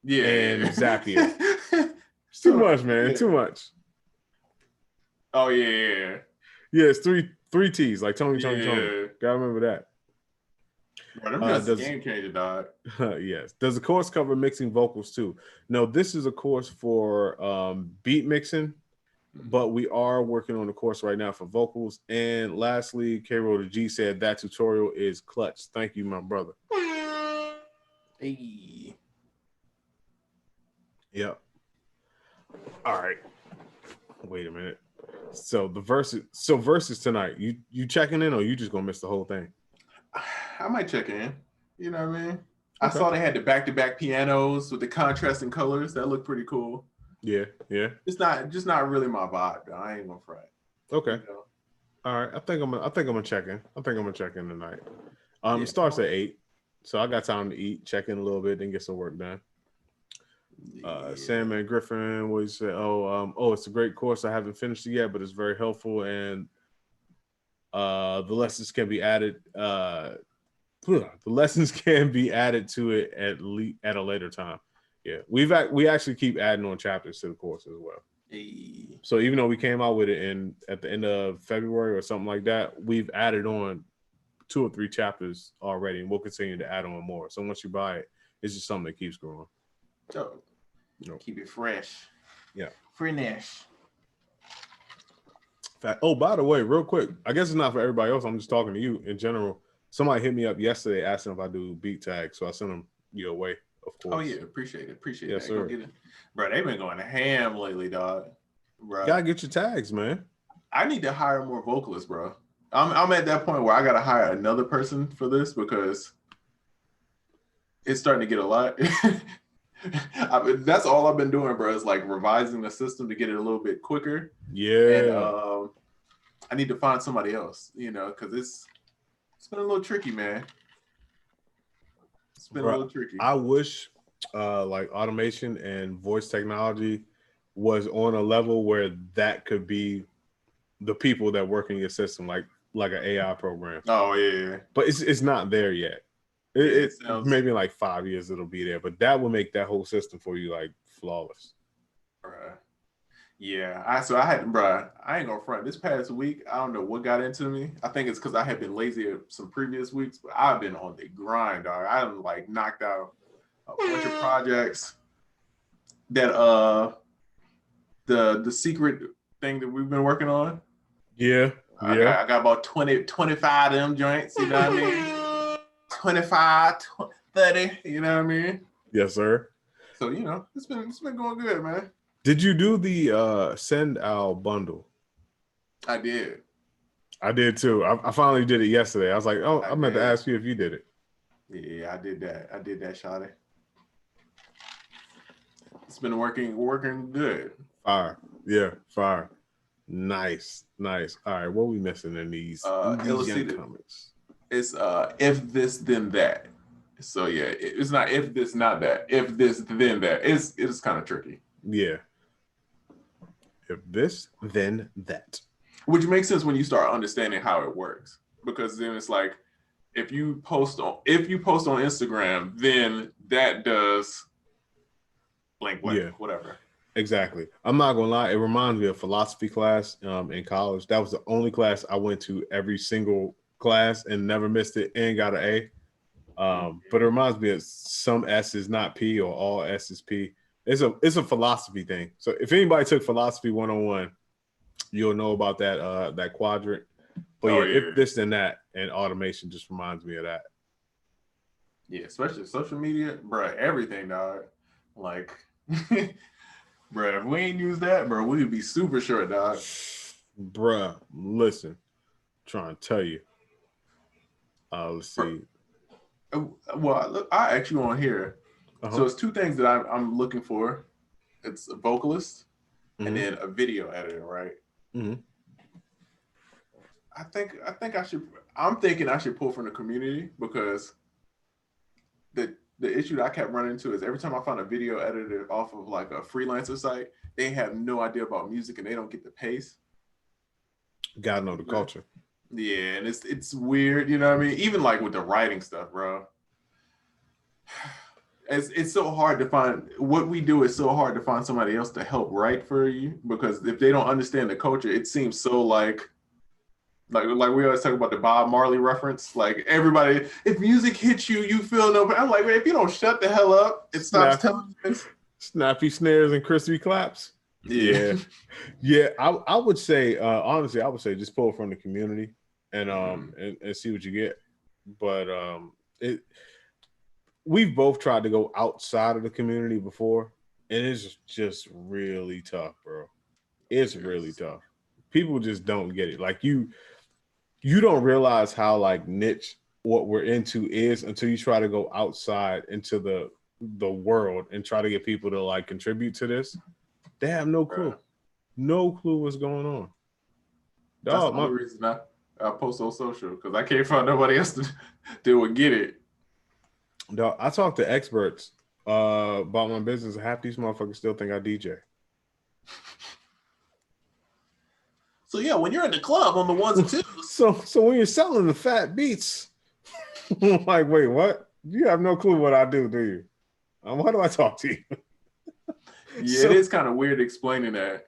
Yeah. And Zapier. It's too much, man. Yeah. Too much. Oh yeah. Yeah, it's three T's, like Tony. Gotta remember that. Bro, that's a game changer, dog. Yes. Does the course cover mixing vocals too? No, this is a course for beat mixing, but we are working on a course right now for vocals. And lastly, K-Roll the G said that tutorial is clutch. Thank you, my brother. Hey. Yep. All right. Wait a minute. So verses tonight. You checking in, or you just gonna miss the whole thing? I might check in. You know what I mean? Okay. I saw they had the back-to-back pianos with the contrasting colors. That looked pretty cool. Yeah. It's not really my vibe, though. I ain't gonna fret. Okay. All right. I think I'm gonna check in. I think I'm gonna check in tonight. It starts at 8, so I got time to eat, check in a little bit, then get some work done. Sandman Griffin, what he said? It's a great course. I haven't finished it yet, but it's very helpful, and the lessons can be added. The lessons can be added to it at a later time. Yeah, we actually keep adding on chapters to the course as well. Hey. So even though we came out with it at the end of February or something like that, we've added on 2 or 3 chapters already, and we'll continue to add on more. So once you buy it, it's just something that keeps growing. So keep it fresh. Yeah. Fresh. Oh, by the way, real quick, I guess it's not for everybody else. I'm just talking to you in general. Somebody hit me up yesterday asking if I do beat tags, so I sent them your way, of course. Oh yeah, appreciate it. Yes, sir. Go get it. Bro, they've been going ham lately, dog. Bro, gotta get your tags, man. I need to hire more vocalists, bro. I'm at that point where I gotta hire another person for this because it's starting to get a lot. That's all I've been doing, bro, is like revising the system to get it a little bit quicker. Yeah. And I need to find somebody else, because it's been a little tricky, man. It's been a little tricky. I wish like automation and voice technology was on a level where that could be the people that work in your system, like an AI program. Oh yeah. But it's not there yet. It maybe in like 5 years it'll be there, but that will make that whole system for you like flawless. Yeah, I ain't gonna front. This past week, I don't know what got into me. I think it's because I had been lazy at some previous weeks, but I've been on the grind, dog. I'm like knocked out a bunch of projects that the secret thing that we've been working on. Yeah. I got about 20, 25 of them joints, you know what I mean? 25, 30. You know what I mean? Yes, sir. So it's been going good, man. Did you do the send out bundle? I did. I did too. I finally did it yesterday. I was like, oh, I meant to ask you if you did it. Yeah, I did that. Shawty. It's been working good. Fire. Yeah, fire. Nice. All right, what are we missing in these young comics? It's if this then that. So yeah, it's not if this not that. If this then that. It's kind of tricky. Yeah. If this then that. Which makes sense when you start understanding how it works, because then it's like if you post on Instagram, then that does blank, whatever. Exactly. I'm not gonna lie, it reminds me of philosophy class in college. That was the only class I went to every single class and never missed it and got an A. But it reminds me of some S is not P or all S is P. It's a philosophy thing. So if anybody took philosophy 101, you'll know about that quadrant. But if this then that, and automation just reminds me of that. Yeah, especially social media, bro. Everything, dog. Like, bro, if we ain't use that, bro, we would be super short, dog. Bruh, listen, I'm trying to tell you. Let's see. Well, look, I actually on here. So it's two things that I'm looking for. It's a vocalist and then a video editor, right? Mm-hmm. I'm thinking I should pull from the community, because the issue that I kept running into is every time I find a video editor off of like a freelancer site, they have no idea about music and they don't get the pace. Gotta know the culture. Yeah, and it's weird, you know what I mean? Even like with the writing stuff, bro. It's so hard to find. What we do is so hard to find somebody else to help write for you, because if they don't understand the culture, it seems so like we always talk about the Bob Marley reference. Like, everybody, if music hits you, you feel no. But I'm like, man, if you don't shut the hell up, it stops telling you. Snappy snares and crispy claps. Yeah. I would say, honestly, I would say just pull from the community and and see what you get. But we've both tried to go outside of the community before, and it's just really tough, bro. It's really tough. People just don't get it. Like, you don't realize how like niche what we're into is until you try to go outside into the world and try to get people to like contribute to this. They have no clue. No clue what's going on. That's the only reason I post on social, because I can't find nobody else to would get it. Dog, I talk to experts about my business. Half these motherfuckers still think I DJ. So yeah, when you're in the club on the ones and twos. So when you're selling the fat beats, I'm like, wait, what? You have no clue what I do you? Why do I talk to you? Yeah, it is kind of weird explaining that.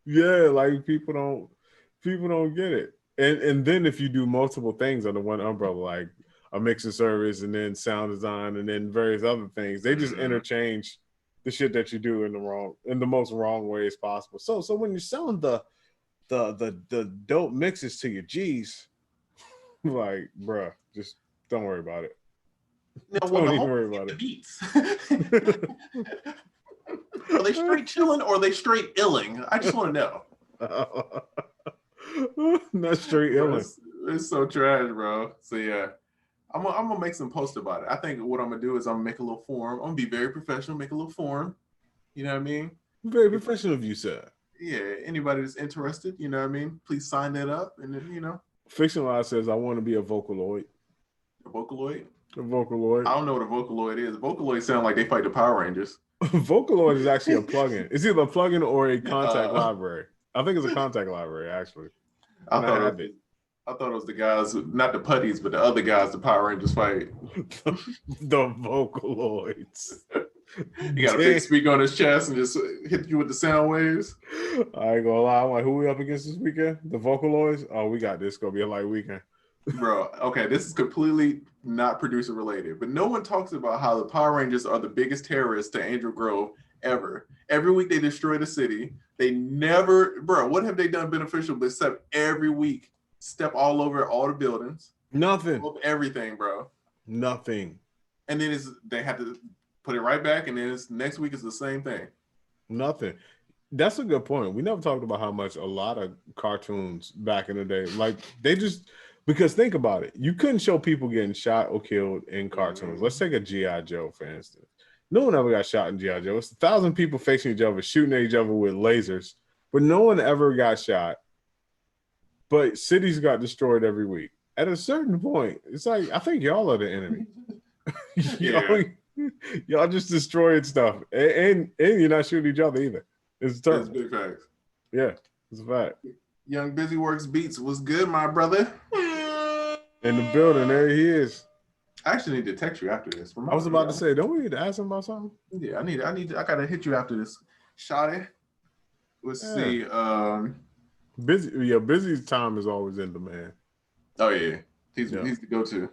Yeah, like people don't get it. And then if you do multiple things under one umbrella, like a mixing service and then sound design and then various other things, they just interchange the shit that you do in the most wrong ways possible. So when you're selling the dope mixes to your G's, like, bruh, just don't worry about it. No, don't even worry about it. Beats. Are they straight chilling or are they straight illing? I just want to know. Not straight illing. It's so trash, bro. So yeah, I'm gonna make some posts about it. I think what I'm gonna do is I'm gonna make a little form. I'm gonna be very professional, make a little form. You know what I mean? Very professional of you, sir. Yeah, anybody that's interested, you know what I mean? Please sign that up, and then, Fictionalized says, I want to be a Vocaloid. A Vocaloid? A Vocaloid. I don't know what a Vocaloid is. Vocaloids sound like they fight the Power Rangers. Vocaloid is actually a plugin. It's either a plugin or a contact library. I think it's a contact library, actually. I thought it was the guys, not the putties, but the other guys the Power Rangers fight. The Vocaloids. He got a big speaker on his chest and just hit you with the sound waves. I ain't gonna lie. I'm like, who we up against this weekend? The Vocaloids? Oh, we got this. It's gonna be a light weekend. Bro, okay, this is completely not producer related, but no one talks about how the Power Rangers are the biggest terrorists to Angel Grove ever. Every week they destroy the city. They never, bro, what have they done beneficial except every week step all over all the buildings? Nothing. Everything, bro. Nothing. and then they had to put it right back, and then next week is the same thing. Nothing. That's a good point. We never talked about how much a lot of cartoons back in the day, like they just, because think about it, you couldn't show people getting shot or killed in cartoons. Let's take a G.I. Joe, for instance. No one ever got shot in G.I. Joe. It's 1,000 people facing each other, shooting at each other with lasers, but no one ever got shot. But cities got destroyed every week. At a certain point, it's like, I think y'all are the enemy. y'all just destroying stuff. And you're not shooting each other either. It's tough. That's big facts. Yeah, it's a fact. Young Busy Works Beats was good, my brother. In the building, there he is. I actually need to text you after this. I was about to say, don't we need to ask him about something? Yeah, I gotta hit you after this. Shotty. Let's see. Busy's time is always in demand. Oh yeah. He's the go-to.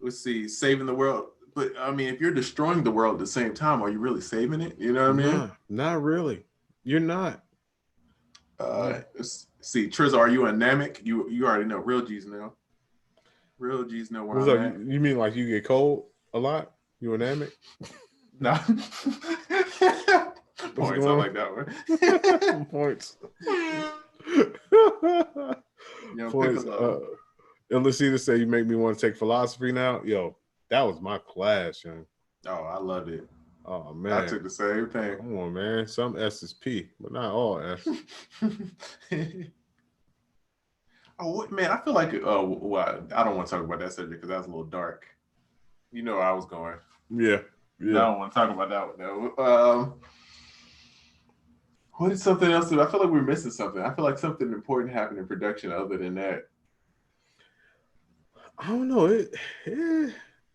Let's see. Saving the world. But I mean, if you're destroying the world at the same time, are you really saving it? You know what I mean? Not really. You're not. Let's see. Triz, are you a Namek? You already know. Real G's know. Real G's know where I'm at. You mean like you get cold a lot? You a Namek? No. Points. I like that one. Points. Points. And let's see to say you make me want to take philosophy now. Yo, that was my class, young. Oh, I loved it. Oh man, I took the same thing. Come on, man. Some S is P, but not all S. Oh man, I feel like well, I don't want to talk about that subject because that's a little dark. You know where I was going. Yeah. I don't want to talk about that one though. What is something else? I feel like we're missing something. I feel like something important happened in production other than that. I don't know.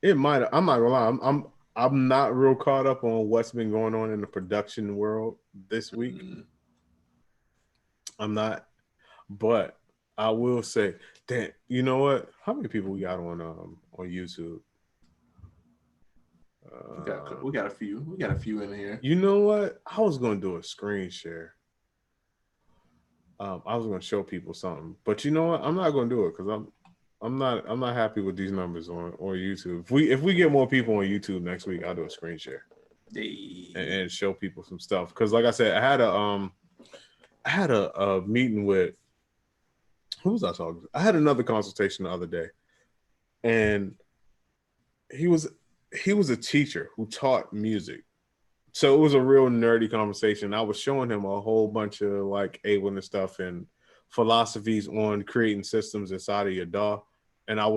It might. I'm not gonna lie. I'm not real caught up on what's been going on in the production world this week. Mm-hmm. I'm not, but I will say that, you know what? How many people we got on YouTube? We got a few. We got a few in here. You know what? I was gonna do a screen share. I was gonna show people something, but you know what? I'm not gonna do it because I'm not happy with these numbers on YouTube. If we get more people on YouTube next week, I'll do a screen share and show people some stuff. Because like I said, I had a meeting with, who was I talking to? I had another consultation the other day, and he was a teacher who taught music. So it was a real nerdy conversation. I was showing him a whole bunch of like Ableton stuff and philosophies on creating systems inside of your DAW. And I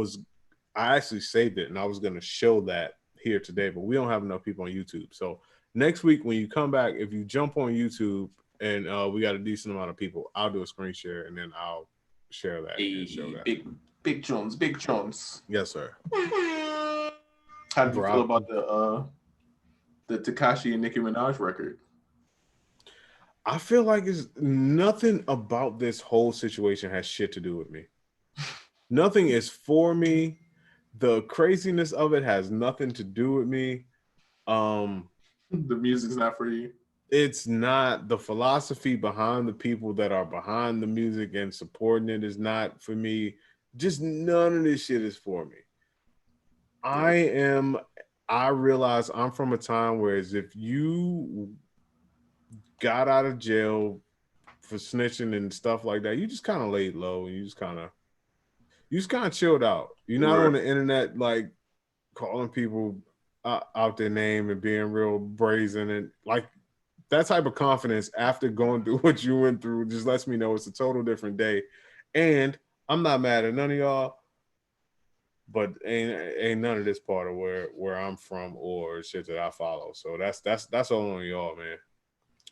actually saved it and I was going to show that here today, but we don't have enough people on YouTube. So next week when you come back, if you jump on YouTube and we got a decent amount of people, I'll do a screen share and then I'll share that and show that. Big Jones. Yes, sir. How did you feel about the Tekashi and Nicki Minaj record? I feel like it's nothing about this whole situation has shit to do with me. Nothing is for me. The craziness of it has nothing to do with me. The music's not for you. It's not. The philosophy behind the people that are behind the music and supporting it is not for me. Just none of this shit is for me. I realize I'm from a time where if you got out of jail for snitching and stuff like that, you just kind of laid low and you just kind of chilled out. You're not on the internet like calling people out their name and being real brazen, and like that type of confidence after going through what you went through just lets me know it's a total different day. And I'm not mad at none of y'all, but ain't none of this part of where I'm from or shit that I follow. So that's all on y'all, man.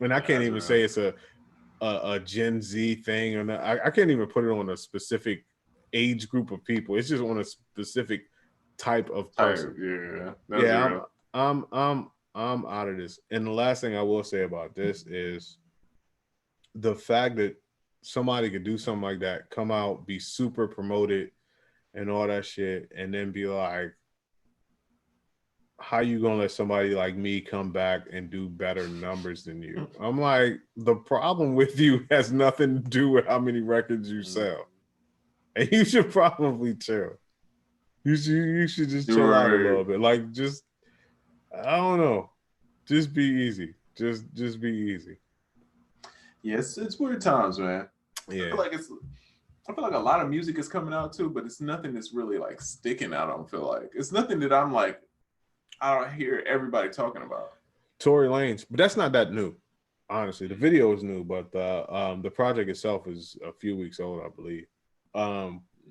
And I can't even say it's a Gen Z thing or not. I can't even put it on a specific age group of people. It's just on a specific type of person. Yeah. I'm out of this. And the last thing I will say about this is the fact that somebody could do something like that, come out, be super promoted and all that shit, and then be like, how you gonna let somebody like me come back and do better numbers than you? I'm like, the problem with you has nothing to do with how many records you sell. And you should probably chill. You should just chill out a little bit. Like, just I don't know. Just be easy. Just be easy. Yes, it's weird times, man. Yeah. I feel like a lot of music is coming out too, but it's nothing that's really like sticking out. I don't feel like it's nothing that I'm like I don't hear everybody talking about. Tory Lanez, but that's not that new. Honestly, the video is new, but the project itself is a few weeks old, I believe.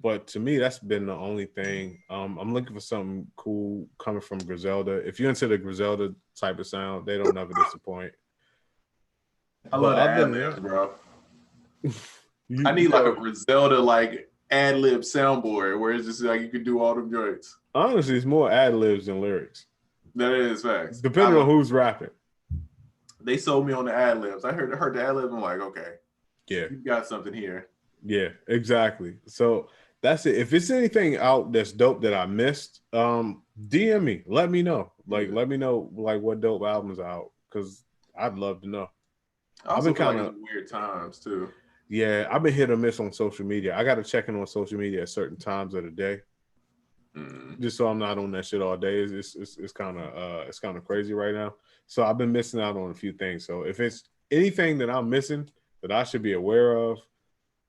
But to me, that's been the only thing. I'm looking for something cool coming from Griselda. If you're into the Griselda type of sound, they don't never disappoint. I love the ad-libs, bro. I need like a Griselda like ad-lib soundboard where it's just like you can do all them joints. Honestly, it's more ad-libs than lyrics. That is facts. Depending on who's rapping. They sold me on the ad-libs. I heard the ad-libs. I'm like, okay. Yeah. You got something here. Yeah, exactly. So that's it. If it's anything out that's dope that I missed, DM me. Let me know. Let me know what dope albums are out, because I'd love to know. I've been kind of weird times too. Yeah, I've been hit or miss on social media. I got to check in on social media at certain times of the day, just so I'm not on that shit all day. It's kind of crazy right now. So I've been missing out on a few things. So if it's anything that I'm missing that I should be aware of,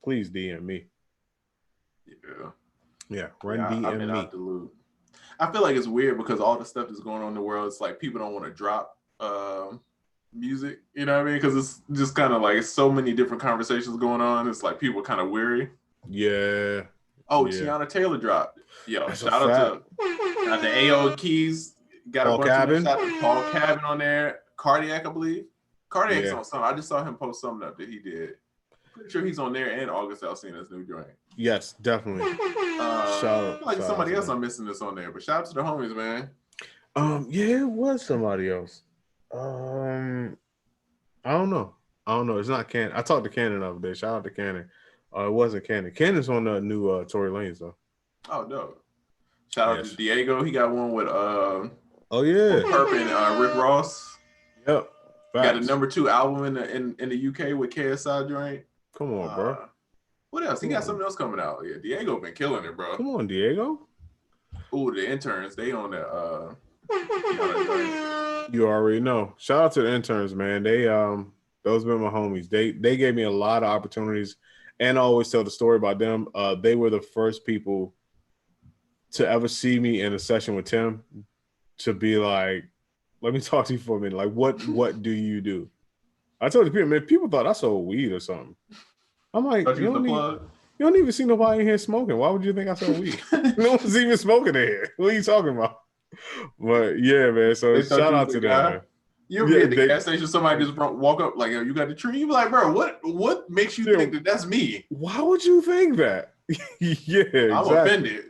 please DM me. Yeah. DM I've been me. out the loop. I feel like it's weird because all the stuff that's going on in the world, it's like people don't want to drop music. You know what I mean? Because it's just kind of like so many different conversations going on. It's like people kind of weary. Yeah. Oh, yeah. Tiana Taylor dropped. Yo, That's shout out to AO Keys. Got Paul a bunch Cabin. of shout out to Paul Cabin on there. Cardiac, I believe. Cardiac's on something. I just saw him post something up that he did. Pretty sure he's on there and August Alsina's new joint. Yes, definitely. I feel like somebody else I'm missing this on there, but shout out to the homies, man. Yeah, it was somebody else. I don't know. It's not Cannon. I talked to Cannon the other day. Shout out to Cannon. It wasn't Cannon. Cannon's on the new Tory Lanez though. Oh no. Shout out to Diego. He got one with Perp and Rick Ross. Yep. Facts. Got a #2 album in the UK with KSI joint. Come on, bro. What else? He got something else coming out. Yeah, Diego been killing it, bro. Come on, Diego. Ooh, the interns, they on the You already know. Shout out to the interns, man. They those been my homies. They gave me a lot of opportunities, and I always tell the story about them. They were the first people to ever see me in a session with Tim to be like, let me talk to you for a minute. Like, what do you do? I told the people, man, people thought I sold weed or something. I'm like, you don't even see nobody in here smoking. Why would you think I sold weed? No one's even smoking in here. What are you talking about? But yeah, man. So shout out to them, man. You ever be at the gas station, somebody just walk up like, yo, you got the tree? You be like, bro, what makes you think that that's me? Why would you think that? Yeah, exactly. I'm offended.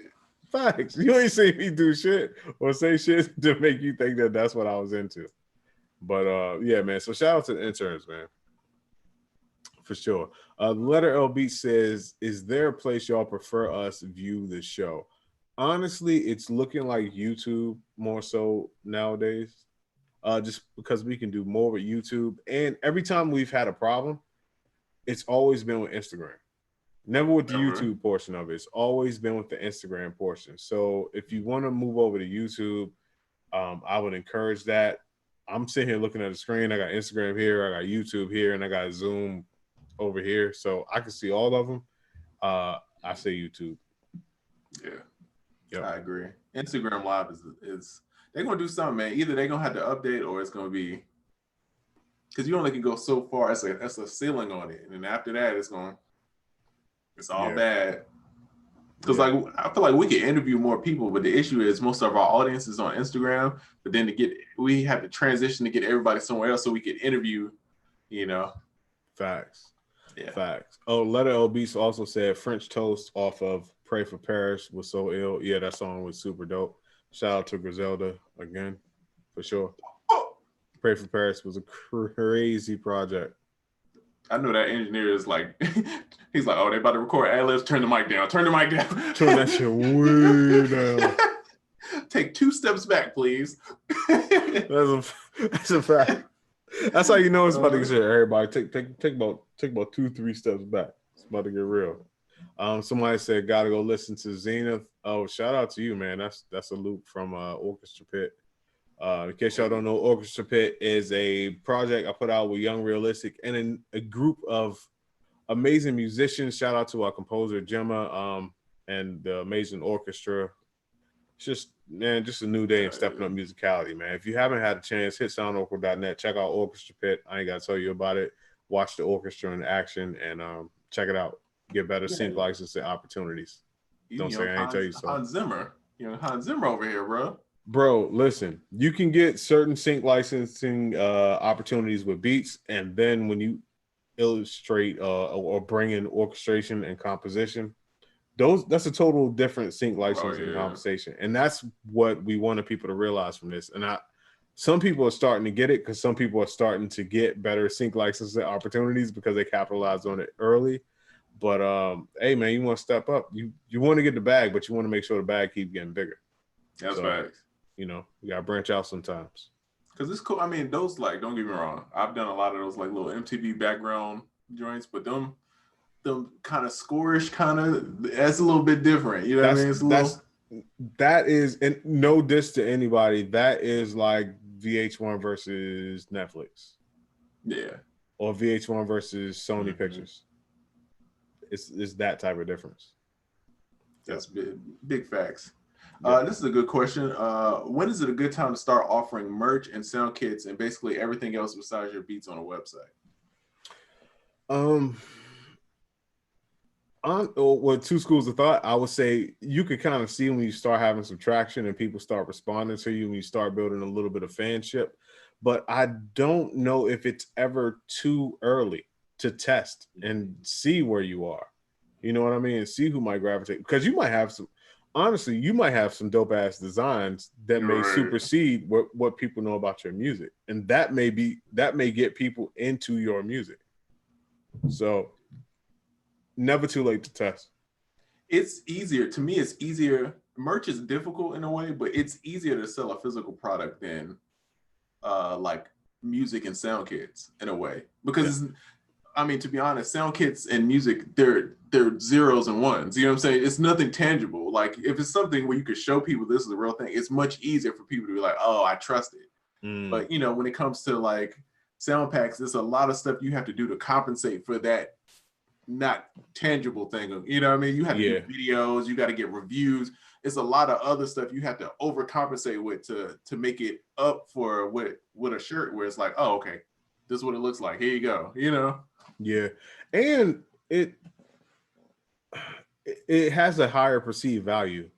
Facts. You ain't see me do shit or say shit to make you think that that's what I was into. But yeah, man. So shout out to the interns, man. For sure. Letter L Beat says, is there a place y'all prefer us view the show? Honestly, it's looking like YouTube more so nowadays. Just because we can do more with YouTube. And every time we've had a problem, it's always been with Instagram. Never with the YouTube portion of it. It's always been with the Instagram portion. So if you want to move over to YouTube, I would encourage that. I'm sitting here looking at the screen. I got Instagram here, I got YouTube here, and I got Zoom over here. So I can see all of them. I say YouTube. Yeah. Yep. I agree. Instagram Live is they're gonna do something, man. Either they're gonna have to update or it's gonna be because you only can go so far. That's a ceiling on it. And then after that, it's all bad. Because like I feel like we could interview more people, but the issue is most of our audience is on Instagram. But then we have to transition to get everybody somewhere else so we could interview, Facts. Yeah. Facts. Oh, Letter L Beats also said French Toast off of Pray for Paris was so ill. Yeah, that song was super dope. Shout out to Griselda again, for sure. Pray for Paris was a crazy project. I know that engineer is like, he's like, oh, they about to record ad-libs. Turn the mic down. Turn the mic down. Turn that shit way down. Take 2 steps back, please. That's a fact. That's how you know it's about to get shit. Everybody, take about 2-3 steps back. It's about to get real. Somebody said, gotta go listen to Zenith. Oh, shout out to you, man. That's a loop from Orchestra Pit. In case y'all don't know, Orchestra Pit is a project I put out with Young Realistic and a group of amazing musicians. Shout out to our composer Gemma and the amazing orchestra. It's just a new day and stepping up musicality, man. If you haven't had a chance, hit soundoracle.net, check out Orchestra Pit. I ain't gotta tell you about it. Watch the orchestra in action and check it out. Get better sync licensing opportunities. Don't say I ain't tell you so. Hans Zimmer. Hans Zimmer over here, bro. Bro, listen, you can get certain sync licensing opportunities with beats, and then when you illustrate or bring in orchestration and composition, that's a total different sync licensing and compensation. And that's what we wanted people to realize from this. And some people are starting to get it because some people are starting to get better sync licensing opportunities because they capitalized on it early. But hey man, you want to step up. You want to get the bag, but you want to make sure the bag keeps getting bigger. That's facts. You gotta branch out sometimes. Cause it's cool. I mean, those don't get me wrong. I've done a lot of those little MTV background joints, but them kind of score-ish that's a little bit different. You know what I mean? It's that is, and no diss to anybody, that is like VH1 versus Netflix. Yeah. Or VH1 versus Sony Pictures. It's that type of difference. That's big facts. This is a good question. When is it a good time to start offering merch and sound kits and basically everything else besides your beats on a website? Two schools of thought. I would say you could kind of see when you start having some traction and people start responding to you, when you start building a little bit of fanship. But I don't know if it's ever too early to test and see where you are. You know what I mean? And see who might gravitate, because you might have some. Honestly, you might have some dope ass designs that may supersede what people know about your music, and that may get people into your music. So, never too late to test. It's easier to me. It's easier. Merch is difficult in a way, but it's easier to sell a physical product than like music and sound kits in a way, because I mean, to be honest, sound kits and music, they're zeros and ones. You know what I'm saying? It's nothing tangible. Like if it's something where you could show people this is a real thing, it's much easier for people to be like, oh, I trust it. But when it comes to like sound packs, there's a lot of stuff you have to do to compensate for that not tangible thing. You know what I mean? You have to do videos, you got to get reviews. It's a lot of other stuff you have to overcompensate with to make it up for with a shirt where it's like, oh, okay, this is what it looks like. Here you go. Yeah, and it has a higher perceived value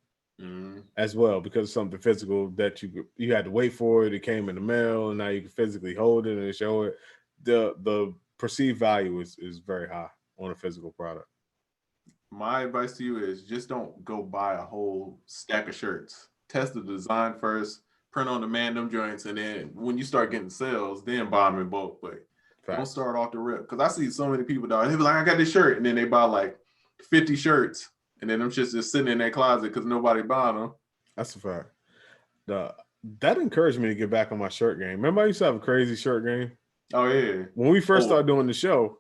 as well, because it's something physical that you had to wait for it. It came in the mail, and now you can physically hold it and show it. The perceived value is very high on a physical product. My advice to you is just don't go buy a whole stack of shirts. Test the design first, print on demand them joints, and then when you start getting sales, then buy them in bulk. But don't start off the rip, because I see so many people, dog. They be like, I got this shirt, and then they buy like 50 shirts, and then them shits just sitting in their closet because nobody buying them. That's a fact. That encouraged me to get back on my shirt game. Remember I used to have a crazy shirt game? Oh yeah. When we first started doing the show,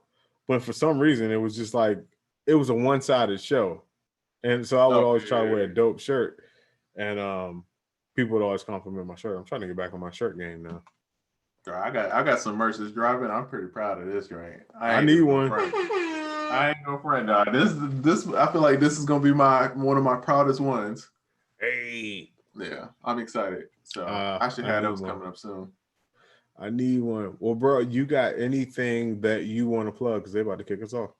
but for some reason it was just like it was a one-sided show, and so I would always try to wear a dope shirt, and people would always compliment my shirt. I'm trying to get back on my shirt game now. I got some merch that's dropping. I'm pretty proud of this, right? I need one. I ain't no friend, dog. This I feel like this is gonna be one of my proudest ones. Hey, yeah, I'm excited. So I should have those coming up soon. I need one. Well, bro, you got anything that you want to plug? Because they're about to kick us off.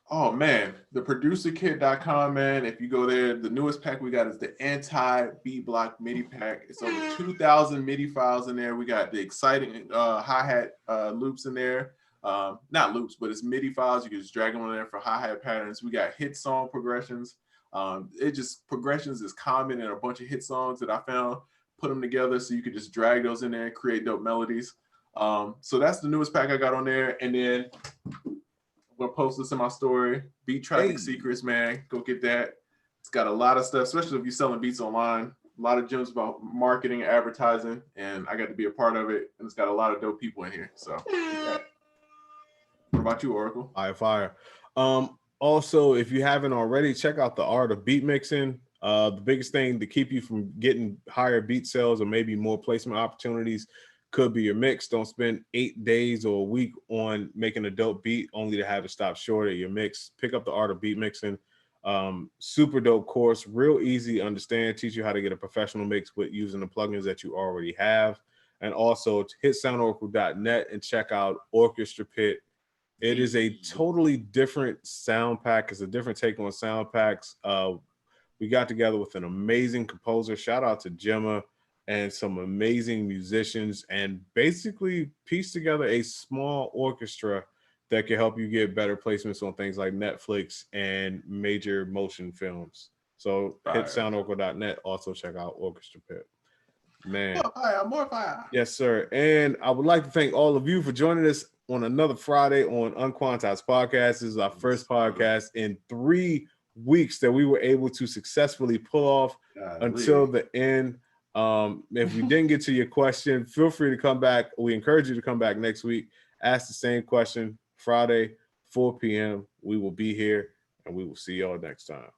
Oh man, the producerkit.com, man. If you go there, the newest pack we got is the anti-beat block MIDI pack. It's over 2,000 MIDI files in there. We got the exciting hi-hat loops in there. Not loops, but it's MIDI files. You can just drag them on there for hi-hat patterns. We got hit song progressions. Progressions is common in a bunch of hit songs that I found. Put them together so you could just drag those in there and create dope melodies. So that's the newest pack I got on there. And then I'm gonna post this in my story. Beat Traffic Secrets, man. Go get that. It's got a lot of stuff, especially if you're selling beats online. A lot of gems about marketing, advertising, and I got to be a part of it. And it's got a lot of dope people in here. So, what about you, Oracle? Fire. Also, if you haven't already, check out the art of beat mixing. The biggest thing to keep you from getting higher beat sales or maybe more placement opportunities could be your mix. Don't spend 8 days or a week on making a dope beat only to have it stop short at your mix. Pick up the art of beat mixing. Super dope course, real easy to understand, teach you how to get a professional mix with using the plugins that you already have. And also hit soundoracle.net and check out Orchestra Pit. It is a totally different sound pack. It's a different take on sound packs. We got together with an amazing composer. Shout out to Gemma and some amazing musicians, and basically pieced together a small orchestra that can help you get better placements on things like Netflix and major motion films. So hit soundoracle.net. Also check out Orchestra Pit. Man. More fire. Yes, sir. And I would like to thank all of you for joining us on another Friday on UnQuantized Podcast. This is our first podcast in 3 weeks that we were able to successfully pull off until the end. If we didn't get to your question, feel free to come back. We encourage you to come back next week. Ask the same question Friday, 4 p.m. We will be here, and we will see y'all next time.